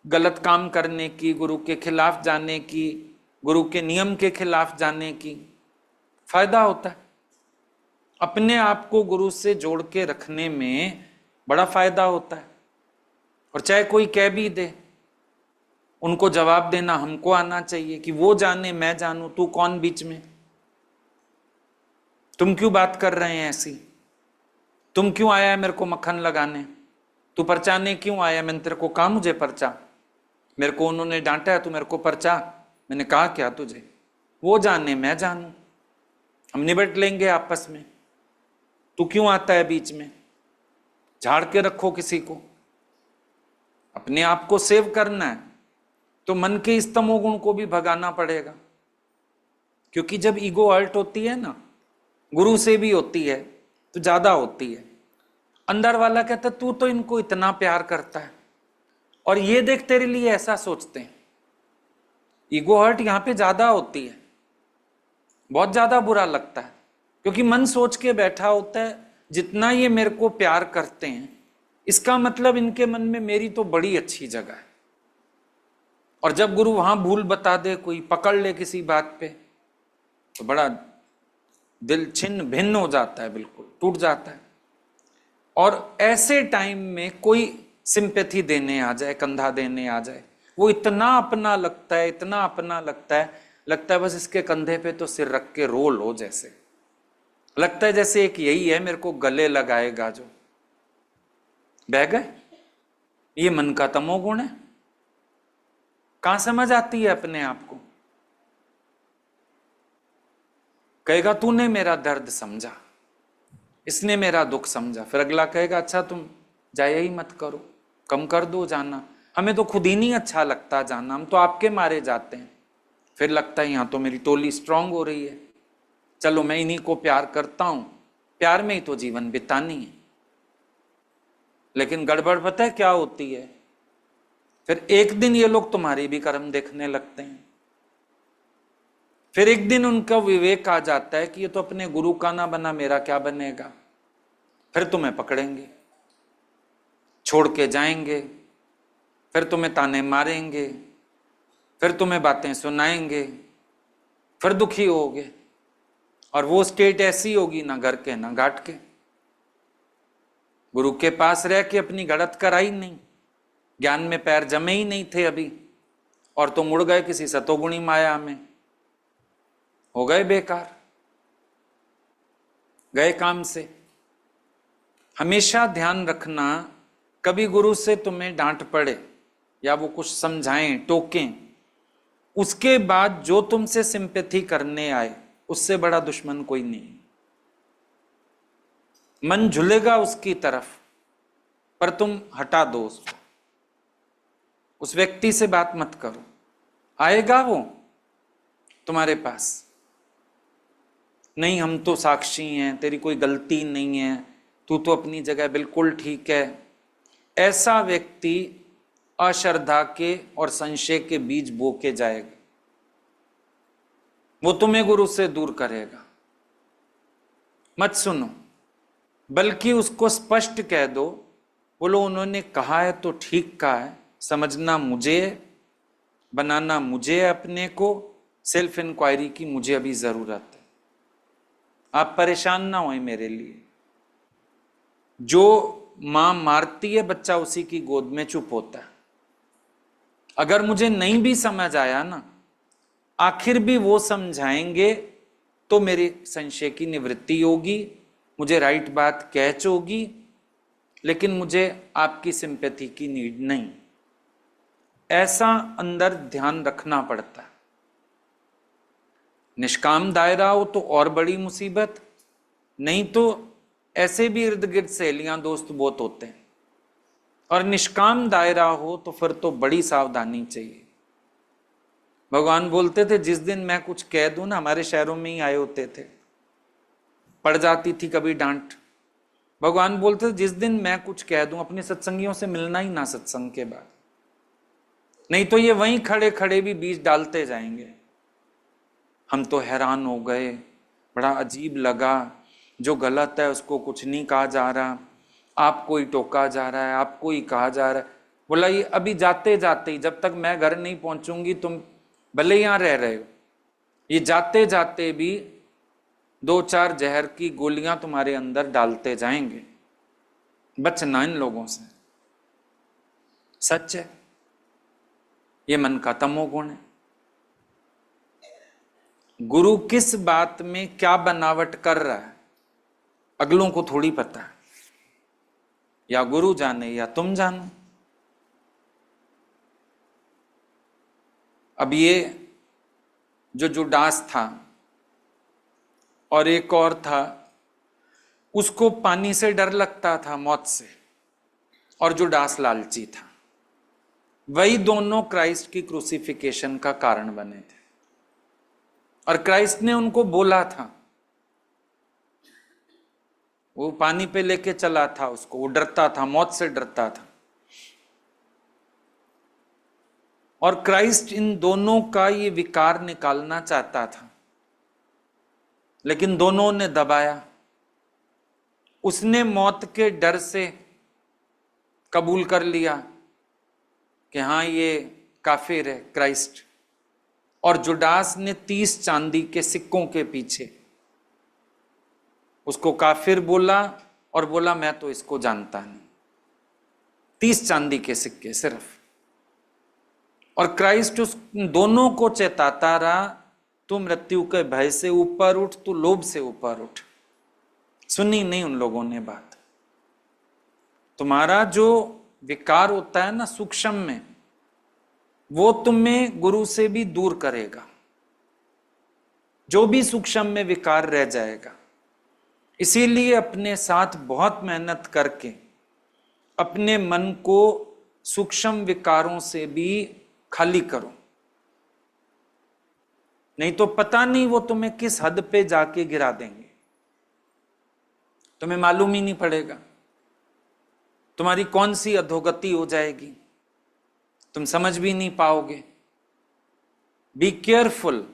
S3: गलत काम करने की, गुरु के खिलाफ जाने की, गुरु के नियम के खिलाफ जाने की। फायदा होता है, अपने आप को गुरु से जोड़ के रखने में बड़ा फायदा होता है। और चाहे कोई कह भी दे, उनको जवाब देना हमको आना चाहिए कि वो जाने मैं जानूं, तू कौन बीच में, तुम क्यों बात कर रहे हैं ऐसी, तुम क्यों आया है मेरे को मक्खन लगाने, तू परचाने क्यों आया, मैंने तेरे को कहा मुझे परचा, मेरे को उन्होंने डांटा है, तू मेरे को परचा, मैंने कहा क्या तुझे, वो जाने मैं जानूं, हम निबट लेंगे आपस में, तू क्यों आता है बीच में। झाड़ के रखो किसी को, अपने आप को सेव करना है तो मन के इस तमोगुण को भी भगाना पड़ेगा। क्योंकि जब ईगो हर्ट होती है ना, गुरु से भी होती है तो ज्यादा होती है। अंदर वाला कहता है तू तो इनको इतना प्यार करता है और ये देख तेरे लिए ऐसा सोचते हैं। ईगो हर्ट यहां पे ज्यादा होती है, बहुत ज्यादा बुरा लगता है। क्योंकि मन सोच के बैठा होता है जितना ये मेरे को प्यार करते हैं इसका मतलब इनके मन में मेरी तो बड़ी अच्छी जगह है। और जब गुरु वहां भूल बता दे, कोई पकड़ ले किसी बात पे, तो बड़ा दिल छिन्न भिन्न हो जाता है, बिल्कुल टूट जाता है। और ऐसे टाइम में कोई सिंपैथी देने आ जाए, कंधा देने आ जाए, वो इतना अपना लगता है, इतना अपना लगता है बस इसके कंधे पे तो सिर रख के रोल हो, जैसे लगता है जैसे एक यही है मेरे को गले लगाएगा जो। बह गए, ये मन का तमोगुण है। कहां समझ आती है अपने आप को। कहेगा तूने मेरा दर्द समझा, इसने मेरा दुख समझा, फिर अगला कहेगा अच्छा तुम जाया ही मत करो, कम कर दो जाना, हमें तो खुद ही नहीं अच्छा लगता जाना, हम तो आपके मारे जाते हैं। फिर लगता है यहां तो मेरी टोली स्ट्रांग हो रही है, चलो मैं इन्हीं को प्यार करता हूं, प्यार में ही तो जीवन बितानी है। लेकिन गड़बड़ पता है क्या होती है, फिर एक दिन ये लोग तुम्हारी भी कर्म देखने लगते हैं। फिर एक दिन उनका विवेक आ जाता है कि ये तो अपने गुरु का ना बना, मेरा क्या बनेगा। फिर तुम्हें पकड़ेंगे, छोड़ के जाएंगे, फिर तुम्हें ताने मारेंगे, फिर तुम्हें बातें सुनाएंगे, फिर दुखी होगे। और वो स्टेट ऐसी होगी ना घर के ना घाट के। गुरु के पास रह के अपनी गलत कराई नहीं, ज्ञान में पैर जमे ही नहीं थे अभी, और तुम उड़ गए किसी सतोगुणी माया में, हो गए बेकार, गए काम से। हमेशा ध्यान रखना, कभी गुरु से तुम्हें डांट पड़े या वो कुछ समझाएं, टोकें, उसके बाद जो तुमसे सिंपैथी करने आए उससे बड़ा दुश्मन कोई नहीं। मन झुलेगा उसकी तरफ, पर तुम हटा दो उसको, उस व्यक्ति से बात मत करो। आएगा वो तुम्हारे पास, नहीं हम तो साक्षी हैं, तेरी कोई गलती नहीं है, तू तो अपनी जगह बिल्कुल ठीक है, ऐसा व्यक्ति अश्रद्धा के और संशय के बीज बो के जाएगा। वो तुम्हें गुरु से दूर करेगा। मत सुनो, बल्कि उसको स्पष्ट कह दो, बोलो उन्होंने कहा है तो ठीक कहा है, समझना मुझे है, बनाना मुझे है, अपने को सेल्फ इंक्वायरी की मुझे अभी जरूरत है। आप परेशान ना होए मेरे लिए। जो मां मारती है बच्चा उसी की गोद में चुप होता है। अगर मुझे नहीं भी समझ आया ना, आखिर भी वो समझाएंगे तो मेरे संशय की निवृत्ति होगी, मुझे राइट बात कैच होगी, लेकिन मुझे आपकी सिंपैथी की नीड नहीं। ऐसा अंदर ध्यान रखना पड़ता है। निष्काम दायरा हो तो और बड़ी मुसीबत, नहीं तो ऐसे भी इर्द गिर्द सहेलियां दोस्त बहुत होते हैं, और निष्काम दायरा हो तो फिर तो बड़ी सावधानी चाहिए। भगवान बोलते थे जिस दिन मैं कुछ कह दूं ना, हमारे शहरों में ही आए होते थे, पड़ जाती थी कभी डांट। भगवान बोलते थे जिस दिन मैं कुछ कह दूं, अपने सत्संगियों से मिलना ही ना सत्संग के बाद, नहीं तो ये वहीं खड़े खड़े भी बीज डालते जाएंगे। हम तो हैरान हो गए, बड़ा अजीब लगा, जो गलत है उसको कुछ नहीं कहा जा रहा, आपको ही टोका जा रहा है, आपको ही कहा जा रहा है। बोला ये अभी जाते जाते ही, जब तक मैं घर नहीं पहुंचूंगी तुम भले यहां रह रहे हो, ये जाते जाते भी 2-4 जहर की गोलियां तुम्हारे अंदर डालते जाएंगे। बचना इन लोगों से। सच है, ये मन का तमोगुण है। गुरु किस बात में क्या बनावट कर रहा है अगलों को थोड़ी पता है, या गुरु जाने या तुम जानो। अब ये जो जुडास था और एक और था, उसको पानी से डर लगता था, मौत से, और जुडास लालची था। वही दोनों क्राइस्ट की क्रूसिफिकेशन का कारण बने थे। और क्राइस्ट ने उनको बोला था, वो पानी पे लेके चला था उसको, वो डरता था, मौत से डरता था। और क्राइस्ट इन दोनों का ये विकार निकालना चाहता था, लेकिन दोनों ने दबाया। उसने मौत के डर से कबूल कर लिया कि हाँ ये काफिर है क्राइस्ट, और जुडास ने 30 चांदी के सिक्कों के पीछे उसको काफिर बोला और बोला मैं तो इसको जानता नहीं। 30 चांदी के सिक्के सिर्फ। और क्राइस्ट उस दोनों को चेताता रहा, तू मृत्यु के भय से ऊपर उठ, तू लोभ से ऊपर उठ। सुनी नहीं उन लोगों ने बात। तुम्हारा जो विकार होता है ना सूक्ष्म में, वो तुम्हें गुरु से भी दूर करेगा। जो भी सूक्ष्म में विकार रह जाएगा। इसीलिए अपने साथ बहुत मेहनत करके अपने मन को सूक्ष्म विकारों से भी खाली करो, नहीं तो पता नहीं वो तुम्हें किस हद पे जाके गिरा देंगे, तुम्हें मालूम ही नहीं पड़ेगा। तुम्हारी कौन सी अधोगति हो जाएगी, तुम समझ भी नहीं पाओगे। Be careful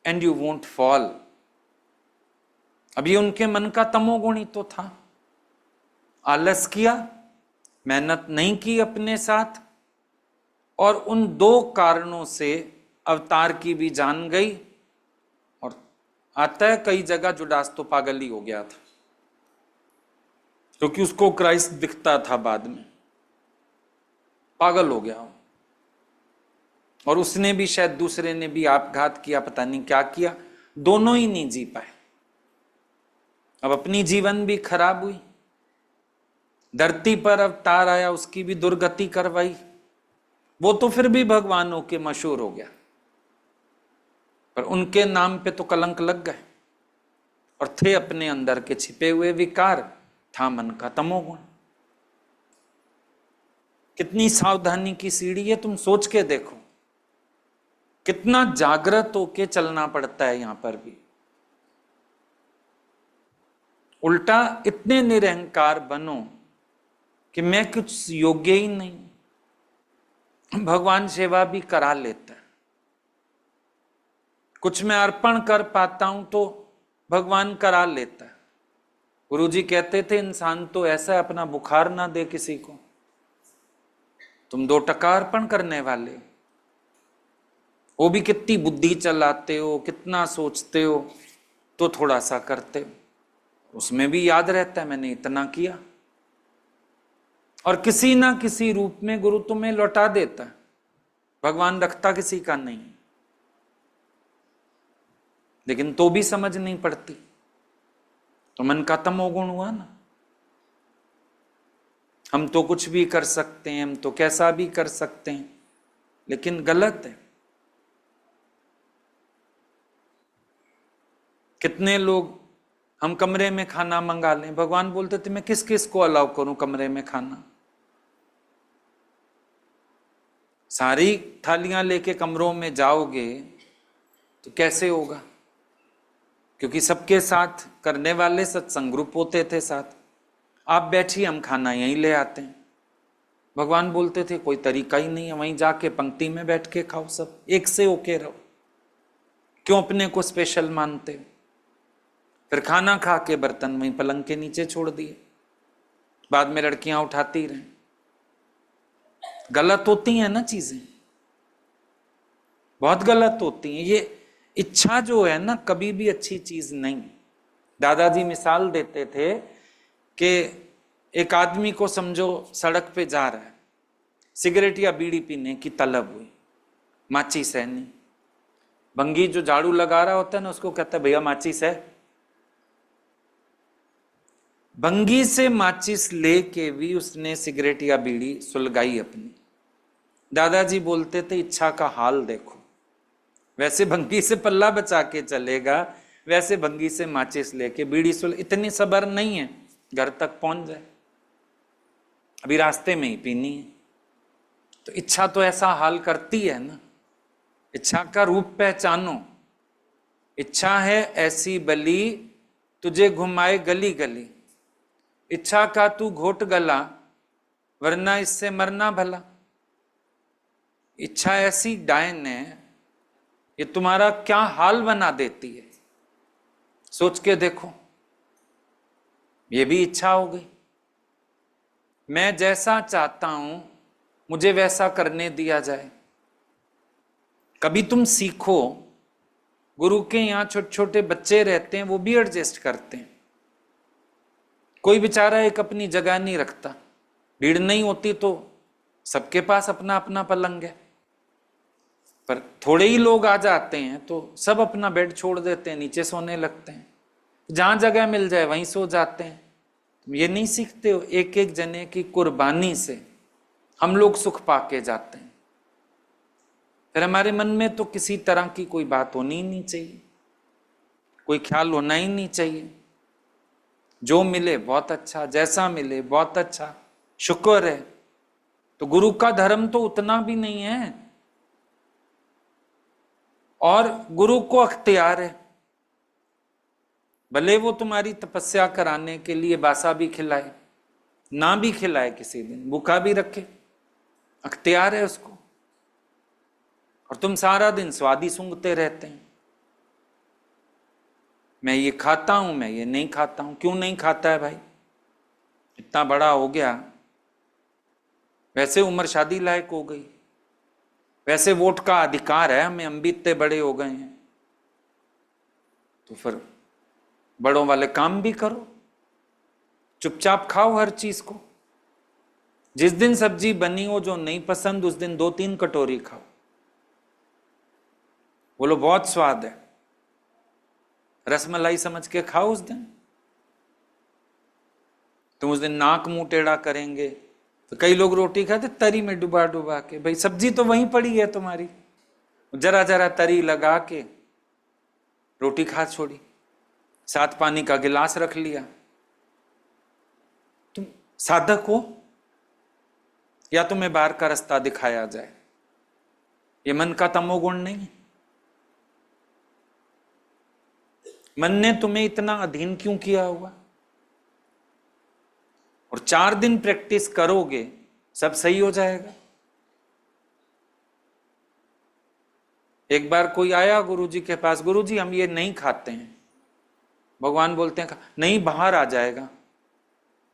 S3: and you won't fall. अभी उनके मन का तमोगुण ही तो था। आलस किया, मेहनत नहीं की अपने साथ, और उन 2 कारणों से अवतार की भी जान गई। और आता है कई जगह जुडास तो पागल ही हो गया था, क्योंकि उसको क्राइस्ट दिखता था, बाद में पागल हो गया। और उसने भी शायद, दूसरे ने भी आपघात किया, पता नहीं क्या किया, दोनों ही नहीं जी पाए। अब अपनी जीवन भी खराब हुई, धरती पर अवतार आया उसकी भी दुर्गति करवाई। वो तो फिर भी भगवान होके मशहूर हो गया, पर उनके नाम पे तो कलंक लग गए। और थे अपने अंदर के छिपे हुए विकार, था मन का तमोगुण। कितनी सावधानी की सीढ़ी है, तुम सोच के देखो। कितना जागृत होके चलना पड़ता है यहां पर भी। उल्टा इतने निरहंकार बनो कि मैं कुछ योग्य ही नहीं। भगवान सेवा भी करा लेता है, कुछ मैं अर्पण कर पाता हूं तो भगवान करा लेता है। गुरुजी कहते थे इंसान तो ऐसा अपना बुखार ना दे किसी को। तुम 2 टका अर्पण करने वाले हो, वो भी कितनी बुद्धि चलाते हो, कितना सोचते हो, तो थोड़ा सा करते हो, उसमें भी याद रहता है मैंने इतना किया, और किसी ना किसी रूप में गुरु तुम्हें लौटा देता है। भगवान रखता किसी का नहीं, लेकिन तो भी समझ नहीं पड़ती, तो मन का तमोगुण हुआ ना। हम तो कुछ भी कर सकते हैं, हम तो कैसा भी कर सकते हैं, लेकिन गलत है। कितने लोग हम कमरे में खाना मंगा लें, भगवान बोलते थे मैं किस किस को अलाउ करूं कमरे में खाना। सारी थालियां लेके कमरों में जाओगे तो कैसे होगा, क्योंकि सबके साथ करने वाले सत्संग ग्रुप होते थे साथ। आप बैठिए, हम खाना यहीं ले आते हैं। भगवान बोलते थे कोई तरीका ही नहीं है, वहीं जाके पंक्ति में बैठ के खाओ, सब एक से होके रहो, क्यों अपने को स्पेशल मानते हो। फिर खाना खा के बर्तन वहीं पलंग के नीचे छोड़ दिए, बाद में लड़कियां उठाती रहे। गलत होती हैं ना चीजें, बहुत गलत होती हैं। ये इच्छा जो है ना कभी भी अच्छी चीज नहीं। दादाजी मिसाल देते थे कि एक आदमी को समझो सड़क पे जा रहा है, सिगरेट या बीड़ी पीने की तलब हुई, माचिस है नहीं। भंगी जो झाड़ू लगा रहा होता है ना उसको कहता है भैया माचिस है। भंगी से माचिस लेके भी उसने सिगरेट या बीड़ी सुलगाई अपनी। दादाजी बोलते थे इच्छा का हाल देखो, वैसे भंगी से पल्ला बचा के चलेगा, वैसे भंगी से माचिस लेके बीड़ी इतनी सब्र नहीं है घर तक पहुंच जाए, अभी रास्ते में ही पीनी है। तो इच्छा तो ऐसा हाल करती है ना। इच्छा का रूप पहचानो। इच्छा है ऐसी बली तुझे घुमाए गली गली, इच्छा का तू घोट गला वरना इससे मरना भला। इच्छा ऐसी डायन है, ये तुम्हारा क्या हाल बना देती है, सोच के देखो। ये भी इच्छा हो गई, मैं जैसा चाहता हूं मुझे वैसा करने दिया जाए। कभी तुम सीखो, गुरु के यहां छोटे छोटे बच्चे रहते हैं, वो भी एडजस्ट करते हैं। कोई बेचारा एक अपनी जगह नहीं रखता, भीड़ नहीं होती तो सबके पास अपना अपना पलंग है, पर थोड़े ही लोग आ जाते हैं तो सब अपना बेड छोड़ देते हैं, नीचे सोने लगते हैं, जहां जगह मिल जाए वहीं सो जाते हैं। तुम ये नहीं सीखते हो, एक एक जने की कुर्बानी से हम लोग सुख पाके जाते हैं। फिर हमारे मन में तो किसी तरह की कोई बात होनी ही नहीं चाहिए, कोई ख्याल होना ही नहीं चाहिए। जो मिले बहुत अच्छा, जैसा मिले बहुत अच्छा, शुक्र है। तो गुरु का धर्म तो उतना भी नहीं है, और गुरु को अख्तियार है, भले वो तुम्हारी तपस्या कराने के लिए बासा भी खिलाए, ना भी खिलाए, किसी दिन भूखा भी रखे, अख्तियार है उसको। और तुम सारा दिन स्वादी सूंघते रहते हैं, मैं ये खाता हूं, मैं ये नहीं खाता हूं। क्यों नहीं खाता है भाई, इतना बड़ा हो गया, वैसे उम्र शादी लायक हो गई, वैसे वोट का अधिकार है हमें, हम भी इतने बड़े हो गए हैं, तो फिर बड़ों वाले काम भी करो, चुपचाप खाओ हर चीज को। जिस दिन सब्जी बनी हो जो नहीं पसंद, उस दिन 2-3 कटोरी खाओ, बोलो बहुत स्वाद है, रसमलाई समझ के खाओ उस दिन। तुम उस दिन नाक मुंह टेढ़ा करेंगे तो कई लोग रोटी खाते तरी में डुबा डुबा के, भाई सब्जी तो वहीं पड़ी है तुम्हारी, जरा जरा तरी लगा के रोटी खा छोड़ी, साथ पानी का गिलास रख लिया। तुम साधक हो या तुम्हें बाहर का रास्ता दिखाया जाए? ये मन का तमोगुण नहीं है? मन ने तुम्हें इतना अधीन क्यों किया हुआ? और 4 दिन प्रैक्टिस करोगे सब सही हो जाएगा। एक बार कोई आया गुरुजी के पास, गुरुजी हम ये नहीं खाते हैं। भगवान बोलते हैं नहीं, बाहर आ जाएगा।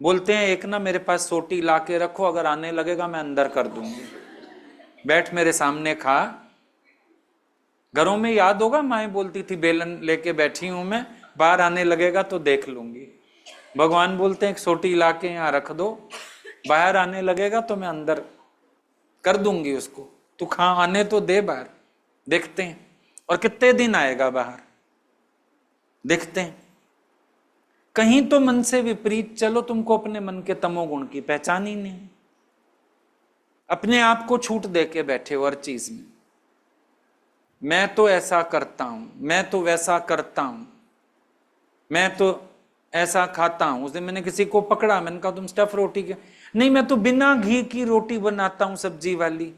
S3: बोलते हैं एक ना मेरे पास सोटी ला के रखो, अगर आने लगेगा मैं अंदर कर दूंगी, बैठ मेरे सामने खा। घरों में याद होगा माएँ बोलती थी बेलन लेके बैठी हूं मैं, बाहर आने लगेगा तो देख लूंगी। भगवान बोलते हैं एक सोटी ला के यहाँ रख दो, बाहर आने लगेगा तो मैं अंदर कर दूंगी उसको, तू खा, आने तो दे बाहर, देखते हैं। और कितने दिन आएगा बाहर, देखते हैं। कहीं तो मन से विपरीत चलो, तुमको अपने मन के तमोगुण की पहचान ही नहीं। अपने आप को छूट दे के बैठे हो हर चीज में, मैं तो ऐसा करता हूं, मैं तो वैसा करता हूं, मैं तो ऐसा खाता हूं। उस दिन मैंने किसी को पकड़ा, मैंने कहा तुम स्टफ रोटी के, नहीं मैं तो बिना घी की रोटी बनाता हूं सब्जी वाली।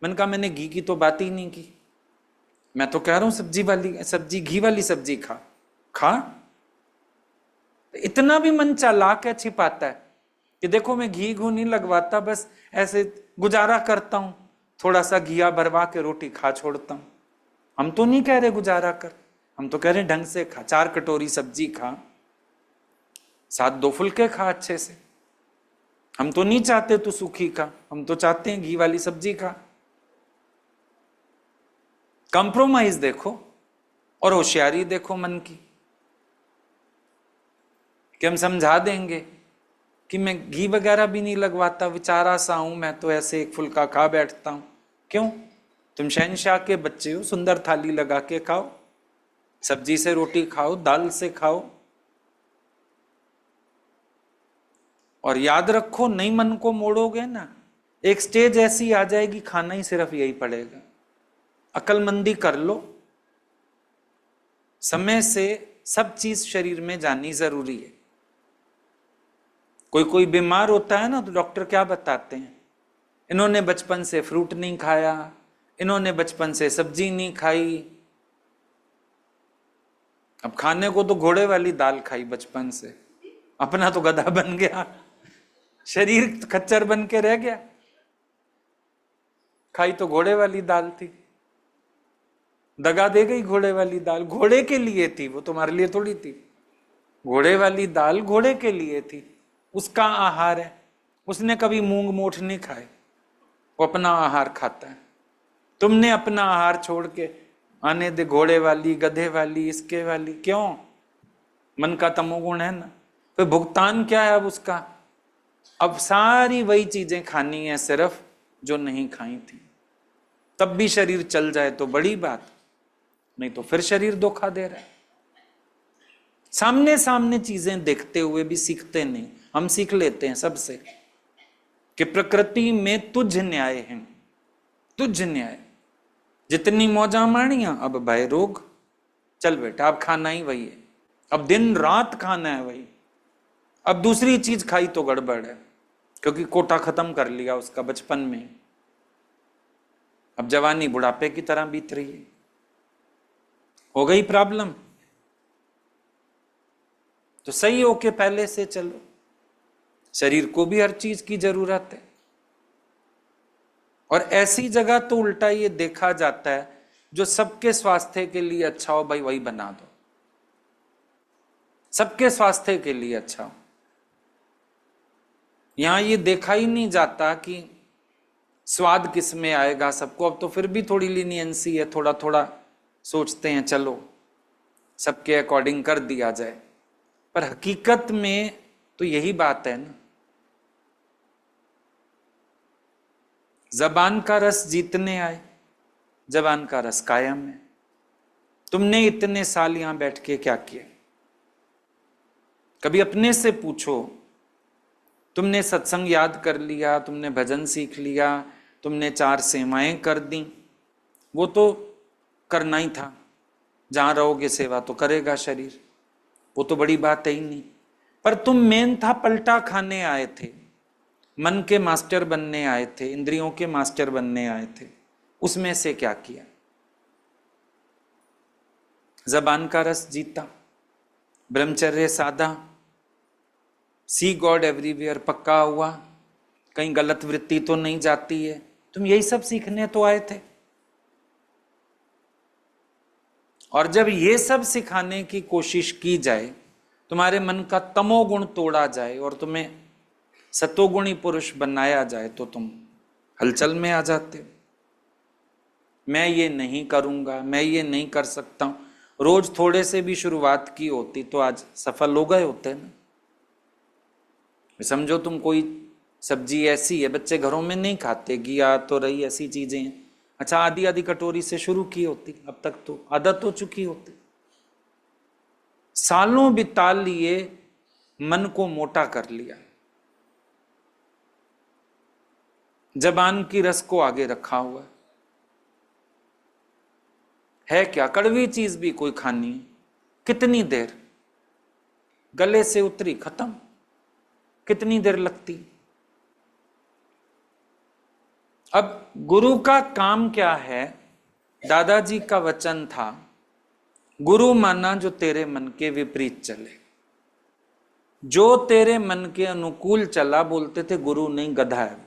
S3: मैंने कहा मैंने घी की तो बात ही नहीं की, मैं तो कह रहा हूं सब्जी वाली सब्जी, घी वाली सब्जी खा खा। इतना भी मन चालाक है, छिपाता है कि देखो मैं घी घू नहीं लगवाता, बस ऐसे गुजारा करता हूं, थोड़ा सा घिया भरवा के रोटी खा छोड़ता हूं। हम तो नहीं कह रहे गुजारा कर, हम तो कह रहे ढंग से खा, 4 कटोरी सब्जी खा, साथ 2 फुलके खा अच्छे से। हम तो नहीं चाहते तू सूखी खा, हम तो चाहते हैं घी वाली सब्जी खा। कंप्रोमाइज देखो और होशियारी देखो मन की, कि हम समझा देंगे कि मैं घी वगैरह भी नहीं लगवाता, बेचारा सा हूं मैं, तो ऐसे एक फुल्का खा बैठता हूं। क्यों? तुम शहंशाह के बच्चे हो, सुंदर थाली लगा के खाओ, सब्जी से रोटी खाओ, दाल से खाओ। और याद रखो, नहीं मन को मोड़ोगे ना, एक स्टेज ऐसी आ जाएगी खाना ही सिर्फ यही पड़ेगा। अक्लमंदी कर लो, समय से सब चीज शरीर में जानी जरूरी है। कोई बीमार होता है ना तो डॉक्टर क्या बताते हैं, इन्होंने बचपन से फ्रूट नहीं खाया, इन्होंने बचपन से सब्जी नहीं खाई। अब खाने को तो घोड़े वाली दाल खाई बचपन से, अपना तो गधा बन गया, शरीर खच्चर बन के रह गया। खाई तो घोड़े वाली दाल थी, दगा दे गई घोड़े वाली दाल। घोड़े के लिए थी वो, तुम्हारे लिए थोड़ी थी। घोड़े वाली दाल घोड़े के लिए थी, उसका आहार है। उसने कभी मूंग मोठ नहीं खाए, वो अपना आहार खाता है। तुमने अपना आहार छोड़ के आने दे घोड़े वाली, गधे वाली, इसके वाली, क्यों? मन का तमोगुण है ना। तो भुगतान क्या है अब उसका? अब सारी वही चीजें खानी है सिर्फ जो नहीं खाई थी। तब भी शरीर चल जाए तो बड़ी बात, नहीं तो फिर शरीर धोखा दे रहा है। सामने सामने चीजें देखते हुए भी सीखते नहीं। हम सीख लेते हैं सबसे कि प्रकृति में तुझ न्याय है, तुझ न्याय। जितनी मौजा माणिया, अब भय रोग। चल बेटा, अब खाना ही वही है, अब दिन रात खाना है वही। अब दूसरी चीज खाई तो गड़बड़ है, क्योंकि कोटा खत्म कर लिया उसका बचपन में। अब जवानी बुढ़ापे की तरह बीत रही है, हो गई प्रॉब्लम। तो सही होके पहले से चलो। शरीर को भी हर चीज की जरूरत है। और ऐसी जगह तो उल्टा ये देखा जाता है, जो सबके स्वास्थ्य के लिए अच्छा हो भाई वही बना दो, सबके स्वास्थ्य के लिए अच्छा हो। यहां ये देखा ही नहीं जाता कि स्वाद किस में आएगा सबको। अब तो फिर भी थोड़ी लीनियंसी है, थोड़ा थोड़ा सोचते हैं चलो सबके अकॉर्डिंग कर दिया जाए, पर हकीकत में तो यही बात है ना। जबान का रस जीतने आए, जबान का रस कायम है। तुमने इतने साल यहां बैठ के क्या किया? कभी अपने से पूछो। तुमने सत्संग याद कर लिया, तुमने भजन सीख लिया, तुमने 4 सेवाएं कर दी, वो तो करना ही था। जहां रहोगे सेवा तो करेगा शरीर, वो तो बड़ी बात है ही नहीं। पर तुम मेन था पलटा खाने आए थे, मन के मास्टर बनने आए थे, इंद्रियों के मास्टर बनने आए थे। उसमें से क्या किया? जबान का रस जीता, ब्रह्मचर्य साधा, सी गॉड एवरीवेयर पक्का हुआ, कहीं गलत वृत्ति तो नहीं जाती है। तुम यही सब सीखने तो आए थे। और जब ये सब सिखाने की कोशिश की जाए, तुम्हारे मन का तमोगुण तोड़ा जाए और तुम्हें सतोगुणी पुरुष बनाया जाए, तो तुम हलचल में आ जाते हो। मैं ये नहीं करूंगा, मैं ये नहीं कर सकता हूं। रोज थोड़े से भी शुरुआत की होती तो आज सफल हो गए होते ना। समझो तुम कोई सब्जी ऐसी है, बच्चे घरों में नहीं खाते, घिया तो रही, ऐसी चीजें हैं, अच्छा आधी आधी कटोरी से शुरू की होती, अब तक तो आदत हो चुकी होती। सालों बिता लिए, मन को मोटा कर लिया, जबान की रस को आगे रखा हुआ है क्या? कड़वी चीज भी कोई खानी है, कितनी देर, गले से उतरी खत्म, कितनी देर लगती। अब गुरु का काम क्या है? दादाजी का वचन था, गुरु माना जो तेरे मन के विपरीत चले। जो तेरे मन के अनुकूल चला, बोलते थे गुरु नहीं गधा है।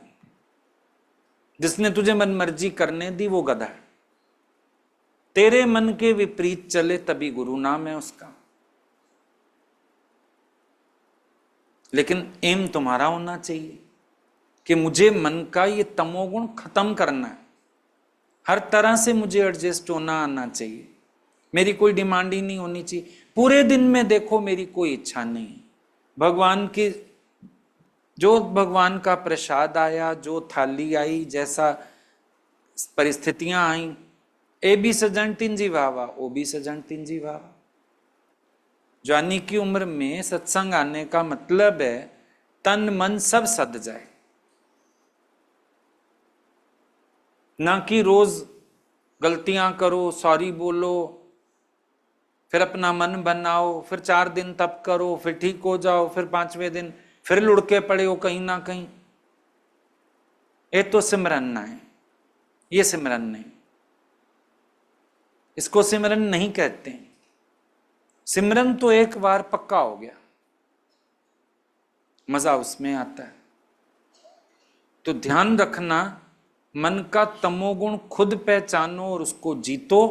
S3: जिसने तुझे मन मर्जी करने दी वो गधा है। तेरे मन के विपरीत चले तभी गुरु नाम है उसका। लेकिन एम तुम्हारा होना चाहिए कि मुझे मन का ये तमोगुण खत्म करना है, हर तरह से मुझे एडजस्ट होना आना चाहिए, मेरी कोई डिमांड ही नहीं होनी चाहिए। पूरे दिन में देखो मेरी कोई इच्छा नहीं है, भगवान की जो भगवान का प्रसाद आया, जो थाली आई, जैसा परिस्थितियां आई, ए भी सजन तिंजी वावा, ओ भी सजन तिंजी वावा। जवानी की उम्र में सत्संग आने का मतलब है तन मन सब सद जाए, ना कि रोज गलतियां करो, सॉरी बोलो, फिर अपना मन बनाओ, फिर 4 दिन तप करो, फिर ठीक हो जाओ, फिर 5वें दिन फिर लुढ़के पड़े हो कहीं ना कहीं। ये तो सिमरन ना है, ये सिमरन नहीं, इसको सिमरन नहीं कहते। सिमरन तो एक बार पक्का हो गया, मजा उसमें आता है। तो ध्यान रखना, मन का तमोगुण खुद पहचानो और उसको जीतो।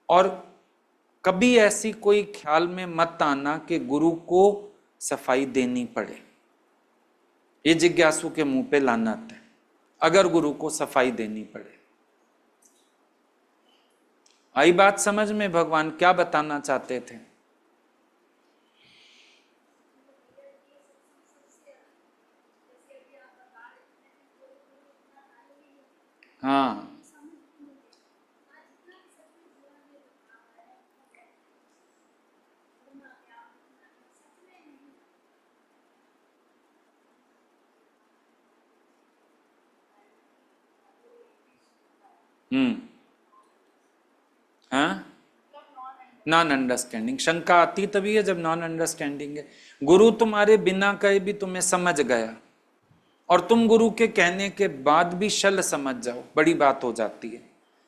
S3: और कभी ऐसी कोई ख्याल में मत आना कि गुरु को सफाई देनी पड़े। ये जिज्ञासु के मुंह पे लानत है अगर गुरु को सफाई देनी पड़े। आई बात समझ में? भगवान क्या बताना चाहते थे? हाँ, हाँ, नॉन अंडरस्टैंडिंग। शंका आती तभी है जब नॉन अंडरस्टैंडिंग है। गुरु तुम्हारे बिना कहे भी तुम्हें समझ गया और तुम गुरु के कहने के बाद भी शल समझ जाओ, बड़ी बात हो जाती है।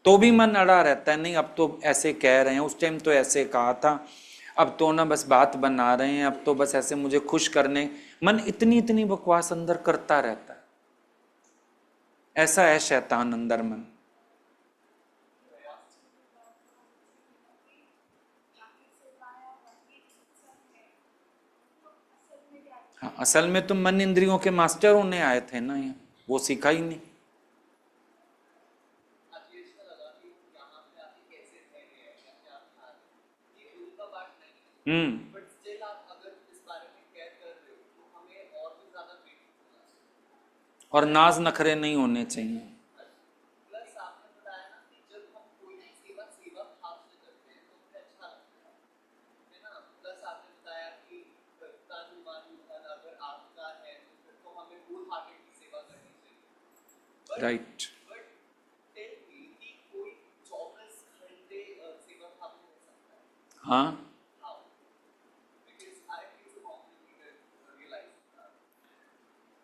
S3: तो भी मन अड़ा रहता है, नहीं अब तो ऐसे कह रहे हैं, उस टाइम तो ऐसे कहा था, अब तो ना बस बात बना रहे हैं, अब तो बस ऐसे मुझे खुश करने। मन इतनी इतनी बकवास अंदर करता रहता है। ऐसा है शैतान अंदर मन। हाँ, असल में तुम मन इंद्रियों के मास्टर होने आए थे ना, यहाँ वो सीखा ही नहीं। और नाज नखरे नहीं होने चाहिए। राइट। हाँ,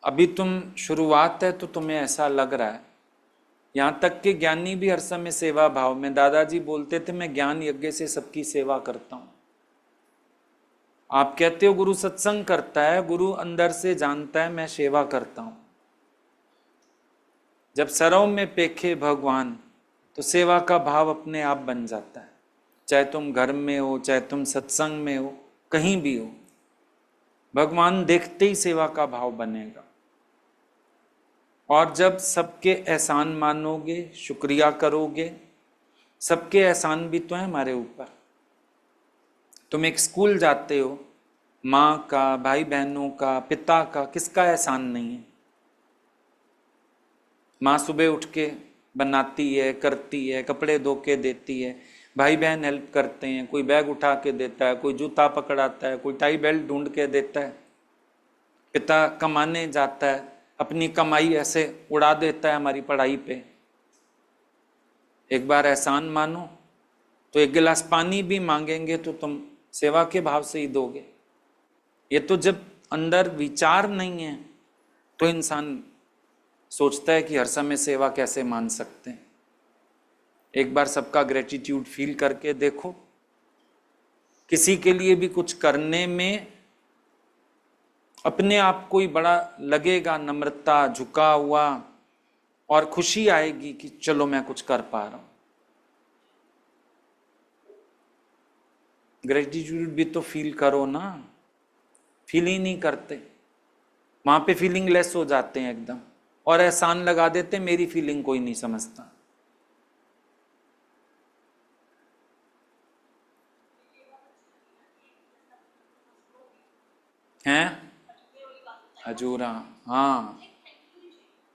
S3: अभी तुम शुरुआत है तो तुम्हें ऐसा लग रहा है। यहाँ तक कि ज्ञानी भी हर समय सेवा भाव में, दादाजी बोलते थे मैं ज्ञान यज्ञ से सबकी सेवा करता हूँ। आप कहते हो गुरु सत्संग करता है, गुरु अंदर से जानता है मैं सेवा करता हूं। जब सरव में पेखे भगवान तो सेवा का भाव अपने आप बन जाता है। चाहे तुम घर में हो, चाहे तुम सत्संग में हो, कहीं भी हो, भगवान देखते ही सेवा का भाव बनेगा। और जब सबके एहसान मानोगे, शुक्रिया करोगे, सबके एहसान भी तो है हमारे ऊपर। तुम एक स्कूल जाते हो, माँ का, भाई बहनों का, पिता का, किसका एहसान नहीं है? माँ सुबह उठ के बनाती है, करती है, कपड़े धो के देती है, भाई बहन हेल्प करते हैं, कोई बैग उठा के देता है, कोई जूता पकड़ाता है, कोई टाई बेल्ट ढूंढ के देता है। पिता कमाने जाता है, अपनी कमाई ऐसे उड़ा देता है हमारी पढ़ाई पे। एक बार एहसान मानो तो एक गिलास पानी भी मांगेंगे तो तुम सेवा के भाव से ही दोगे। ये तो जब अंदर विचार नहीं है तो इंसान सोचता है कि हर समय सेवा कैसे मान सकते हैं। एक बार सबका ग्रेटिट्यूड फील करके देखो। किसी के लिए भी कुछ करने में अपने आप को ही बड़ा लगेगा, नम्रता, झुका हुआ, और खुशी आएगी कि चलो मैं कुछ कर पा रहा हूं। ग्रेटिट्यूड भी तो फील करो ना, फील ही नहीं करते। वहां पे फीलिंग लेस हो जाते हैं एकदम, और एहसान लगा देते मेरी फीलिंग कोई नहीं समझता। हैं हजूरा, हाँ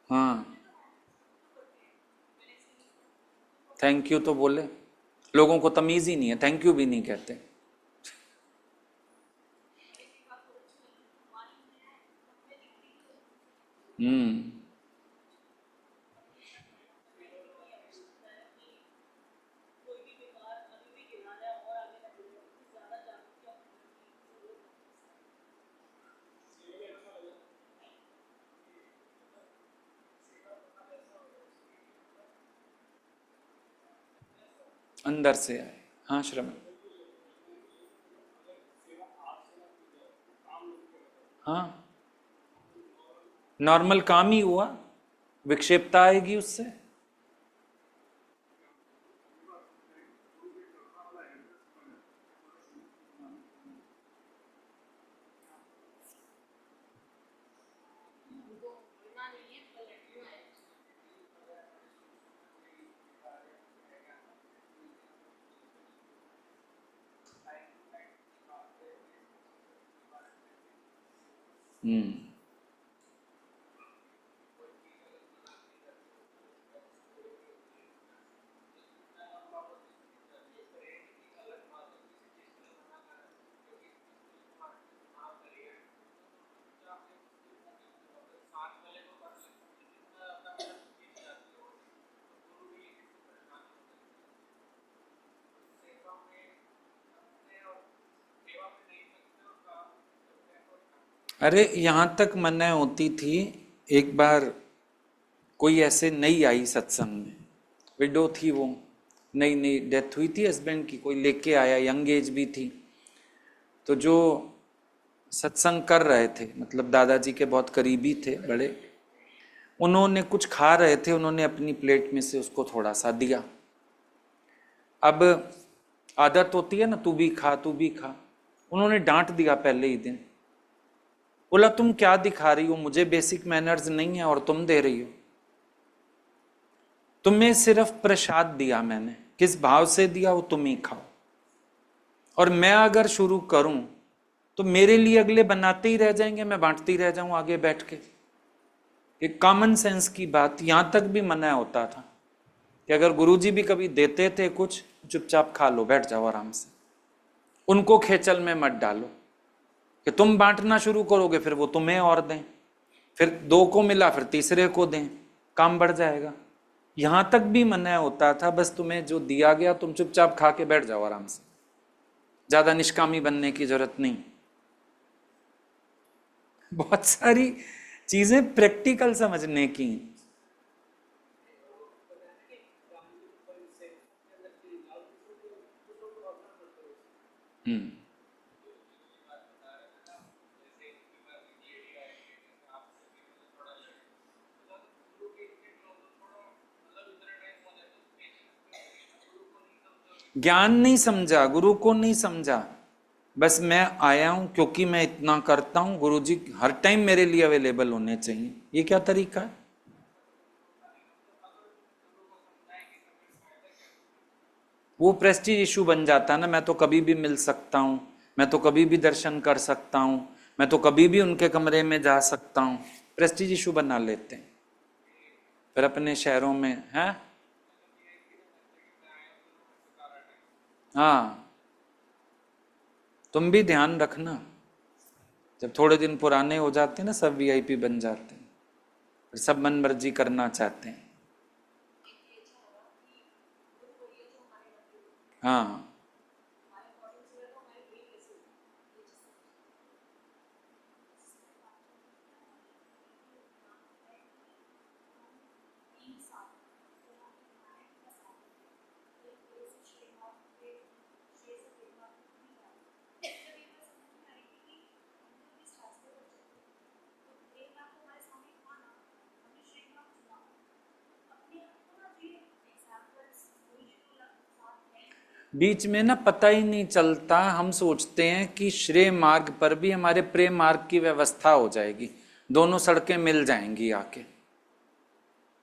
S3: हाँ, थैंक यू तो बोले। लोगों को तमीज ही नहीं है, थैंक यू भी नहीं कहते। हम्म। अंदर से आए। हाँ श्रवण, हाँ, नॉर्मल काम ही हुआ, विक्षेपता आएगी उससे। हम्म। अरे यहां तक मन्ना होती थी। एक बार कोई ऐसे नई आई सत्संग में, विडो थी वो, नई नई डेथ हुई थी हस्बैंड की, कोई लेके आया, यंग एज भी थी। तो जो सत्संग कर रहे थे, मतलब दादाजी के बहुत करीबी थे बड़े, उन्होंने कुछ खा रहे थे, उन्होंने अपनी प्लेट में से उसको थोड़ा सा दिया। अब आदत होती है ना, तू भी खा, तू भी खा। उन्होंने डांट दिया पहले ही दिन, बोला तुम क्या दिखा रही हो, मुझे बेसिक मैनर्स नहीं है और तुम दे रही हो। तुम्हें सिर्फ प्रसाद दिया मैंने, किस भाव से दिया वो तुम ही खाओ, और मैं अगर शुरू करूं तो मेरे लिए अगले बनाते ही रह जाएंगे, मैं बांटती रह जाऊं आगे बैठ के। एक कॉमन सेंस की बात, यहां तक भी मना होता था कि अगर गुरुजी भी कभी देते थे कुछ, चुपचाप खा लो, बैठ जाओ आराम से, उनको खेचल में मत डालो कि तुम बांटना शुरू करोगे फिर वो तुम्हें और दें, फिर दो को मिला फिर तीसरे को दें, काम बढ़ जाएगा। यहां तक भी मना होता था, बस तुम्हें जो दिया गया तुम चुपचाप खा के बैठ जाओ आराम से, ज्यादा निष्कामी बनने की जरूरत नहीं। बहुत सारी चीजें प्रैक्टिकल समझने की। हम्म। ज्ञान नहीं समझा, गुरु को नहीं समझा, बस मैं आया हूं क्योंकि मैं इतना करता हूं, गुरुजी हर टाइम मेरे लिए अवेलेबल होने चाहिए। ये क्या तरीका है? वो प्रेस्टीज इशू बन जाता है ना, मैं तो कभी भी मिल सकता हूं, मैं तो कभी भी दर्शन कर सकता हूं, मैं तो कभी भी उनके कमरे में जा सकता हूं। प्रेस्टीज इशू बना लेते हैं फिर अपने शहरों में है। हाँ, तुम भी ध्यान रखना, जब थोड़े दिन पुराने हो जाते हैं ना, सब वीआईपी बन जाते हैं, फिर सब मन मर्जी करना चाहते हैं। हाँ, बीच में ना पता ही नहीं चलता, हम सोचते हैं कि श्रेय मार्ग पर भी हमारे प्रेम मार्ग की व्यवस्था हो जाएगी, दोनों सड़कें मिल जाएंगी आके।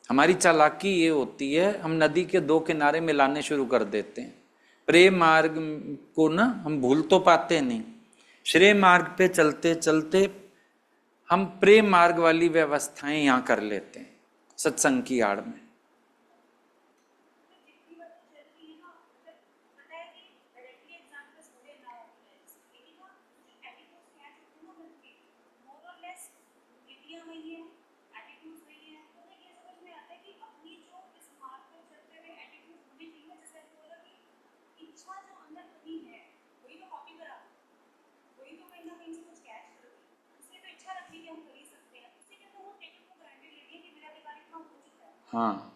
S3: हमारी चालाकी ये होती है, हम नदी के दो किनारे मिलाने शुरू कर देते हैं। प्रेम मार्ग को ना हम भूल तो पाते नहीं, श्रेय मार्ग पे चलते चलते हम प्रेम मार्ग वाली व्यवस्थाएं यहाँ कर लेते हैं सत्संग की आड़ में। हाँ,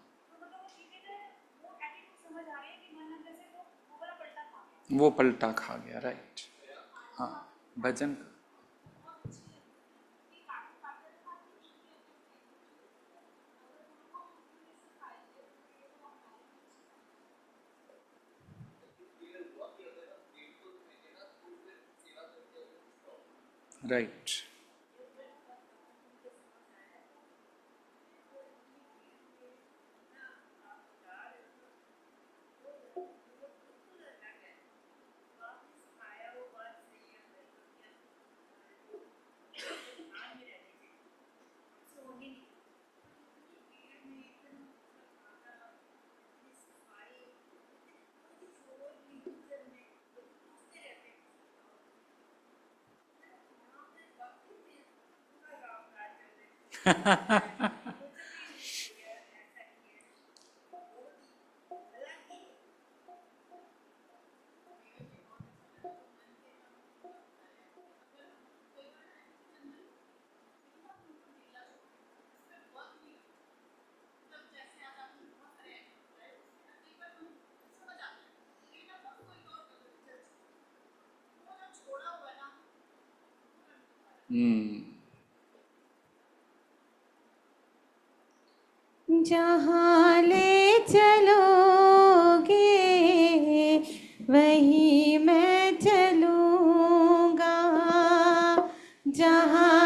S3: वो पलटा खा गया, राइट। हाँ, भजन राइट।
S4: जहाँ ले चलोगे वहीं मैं चलूँगा, जहाँ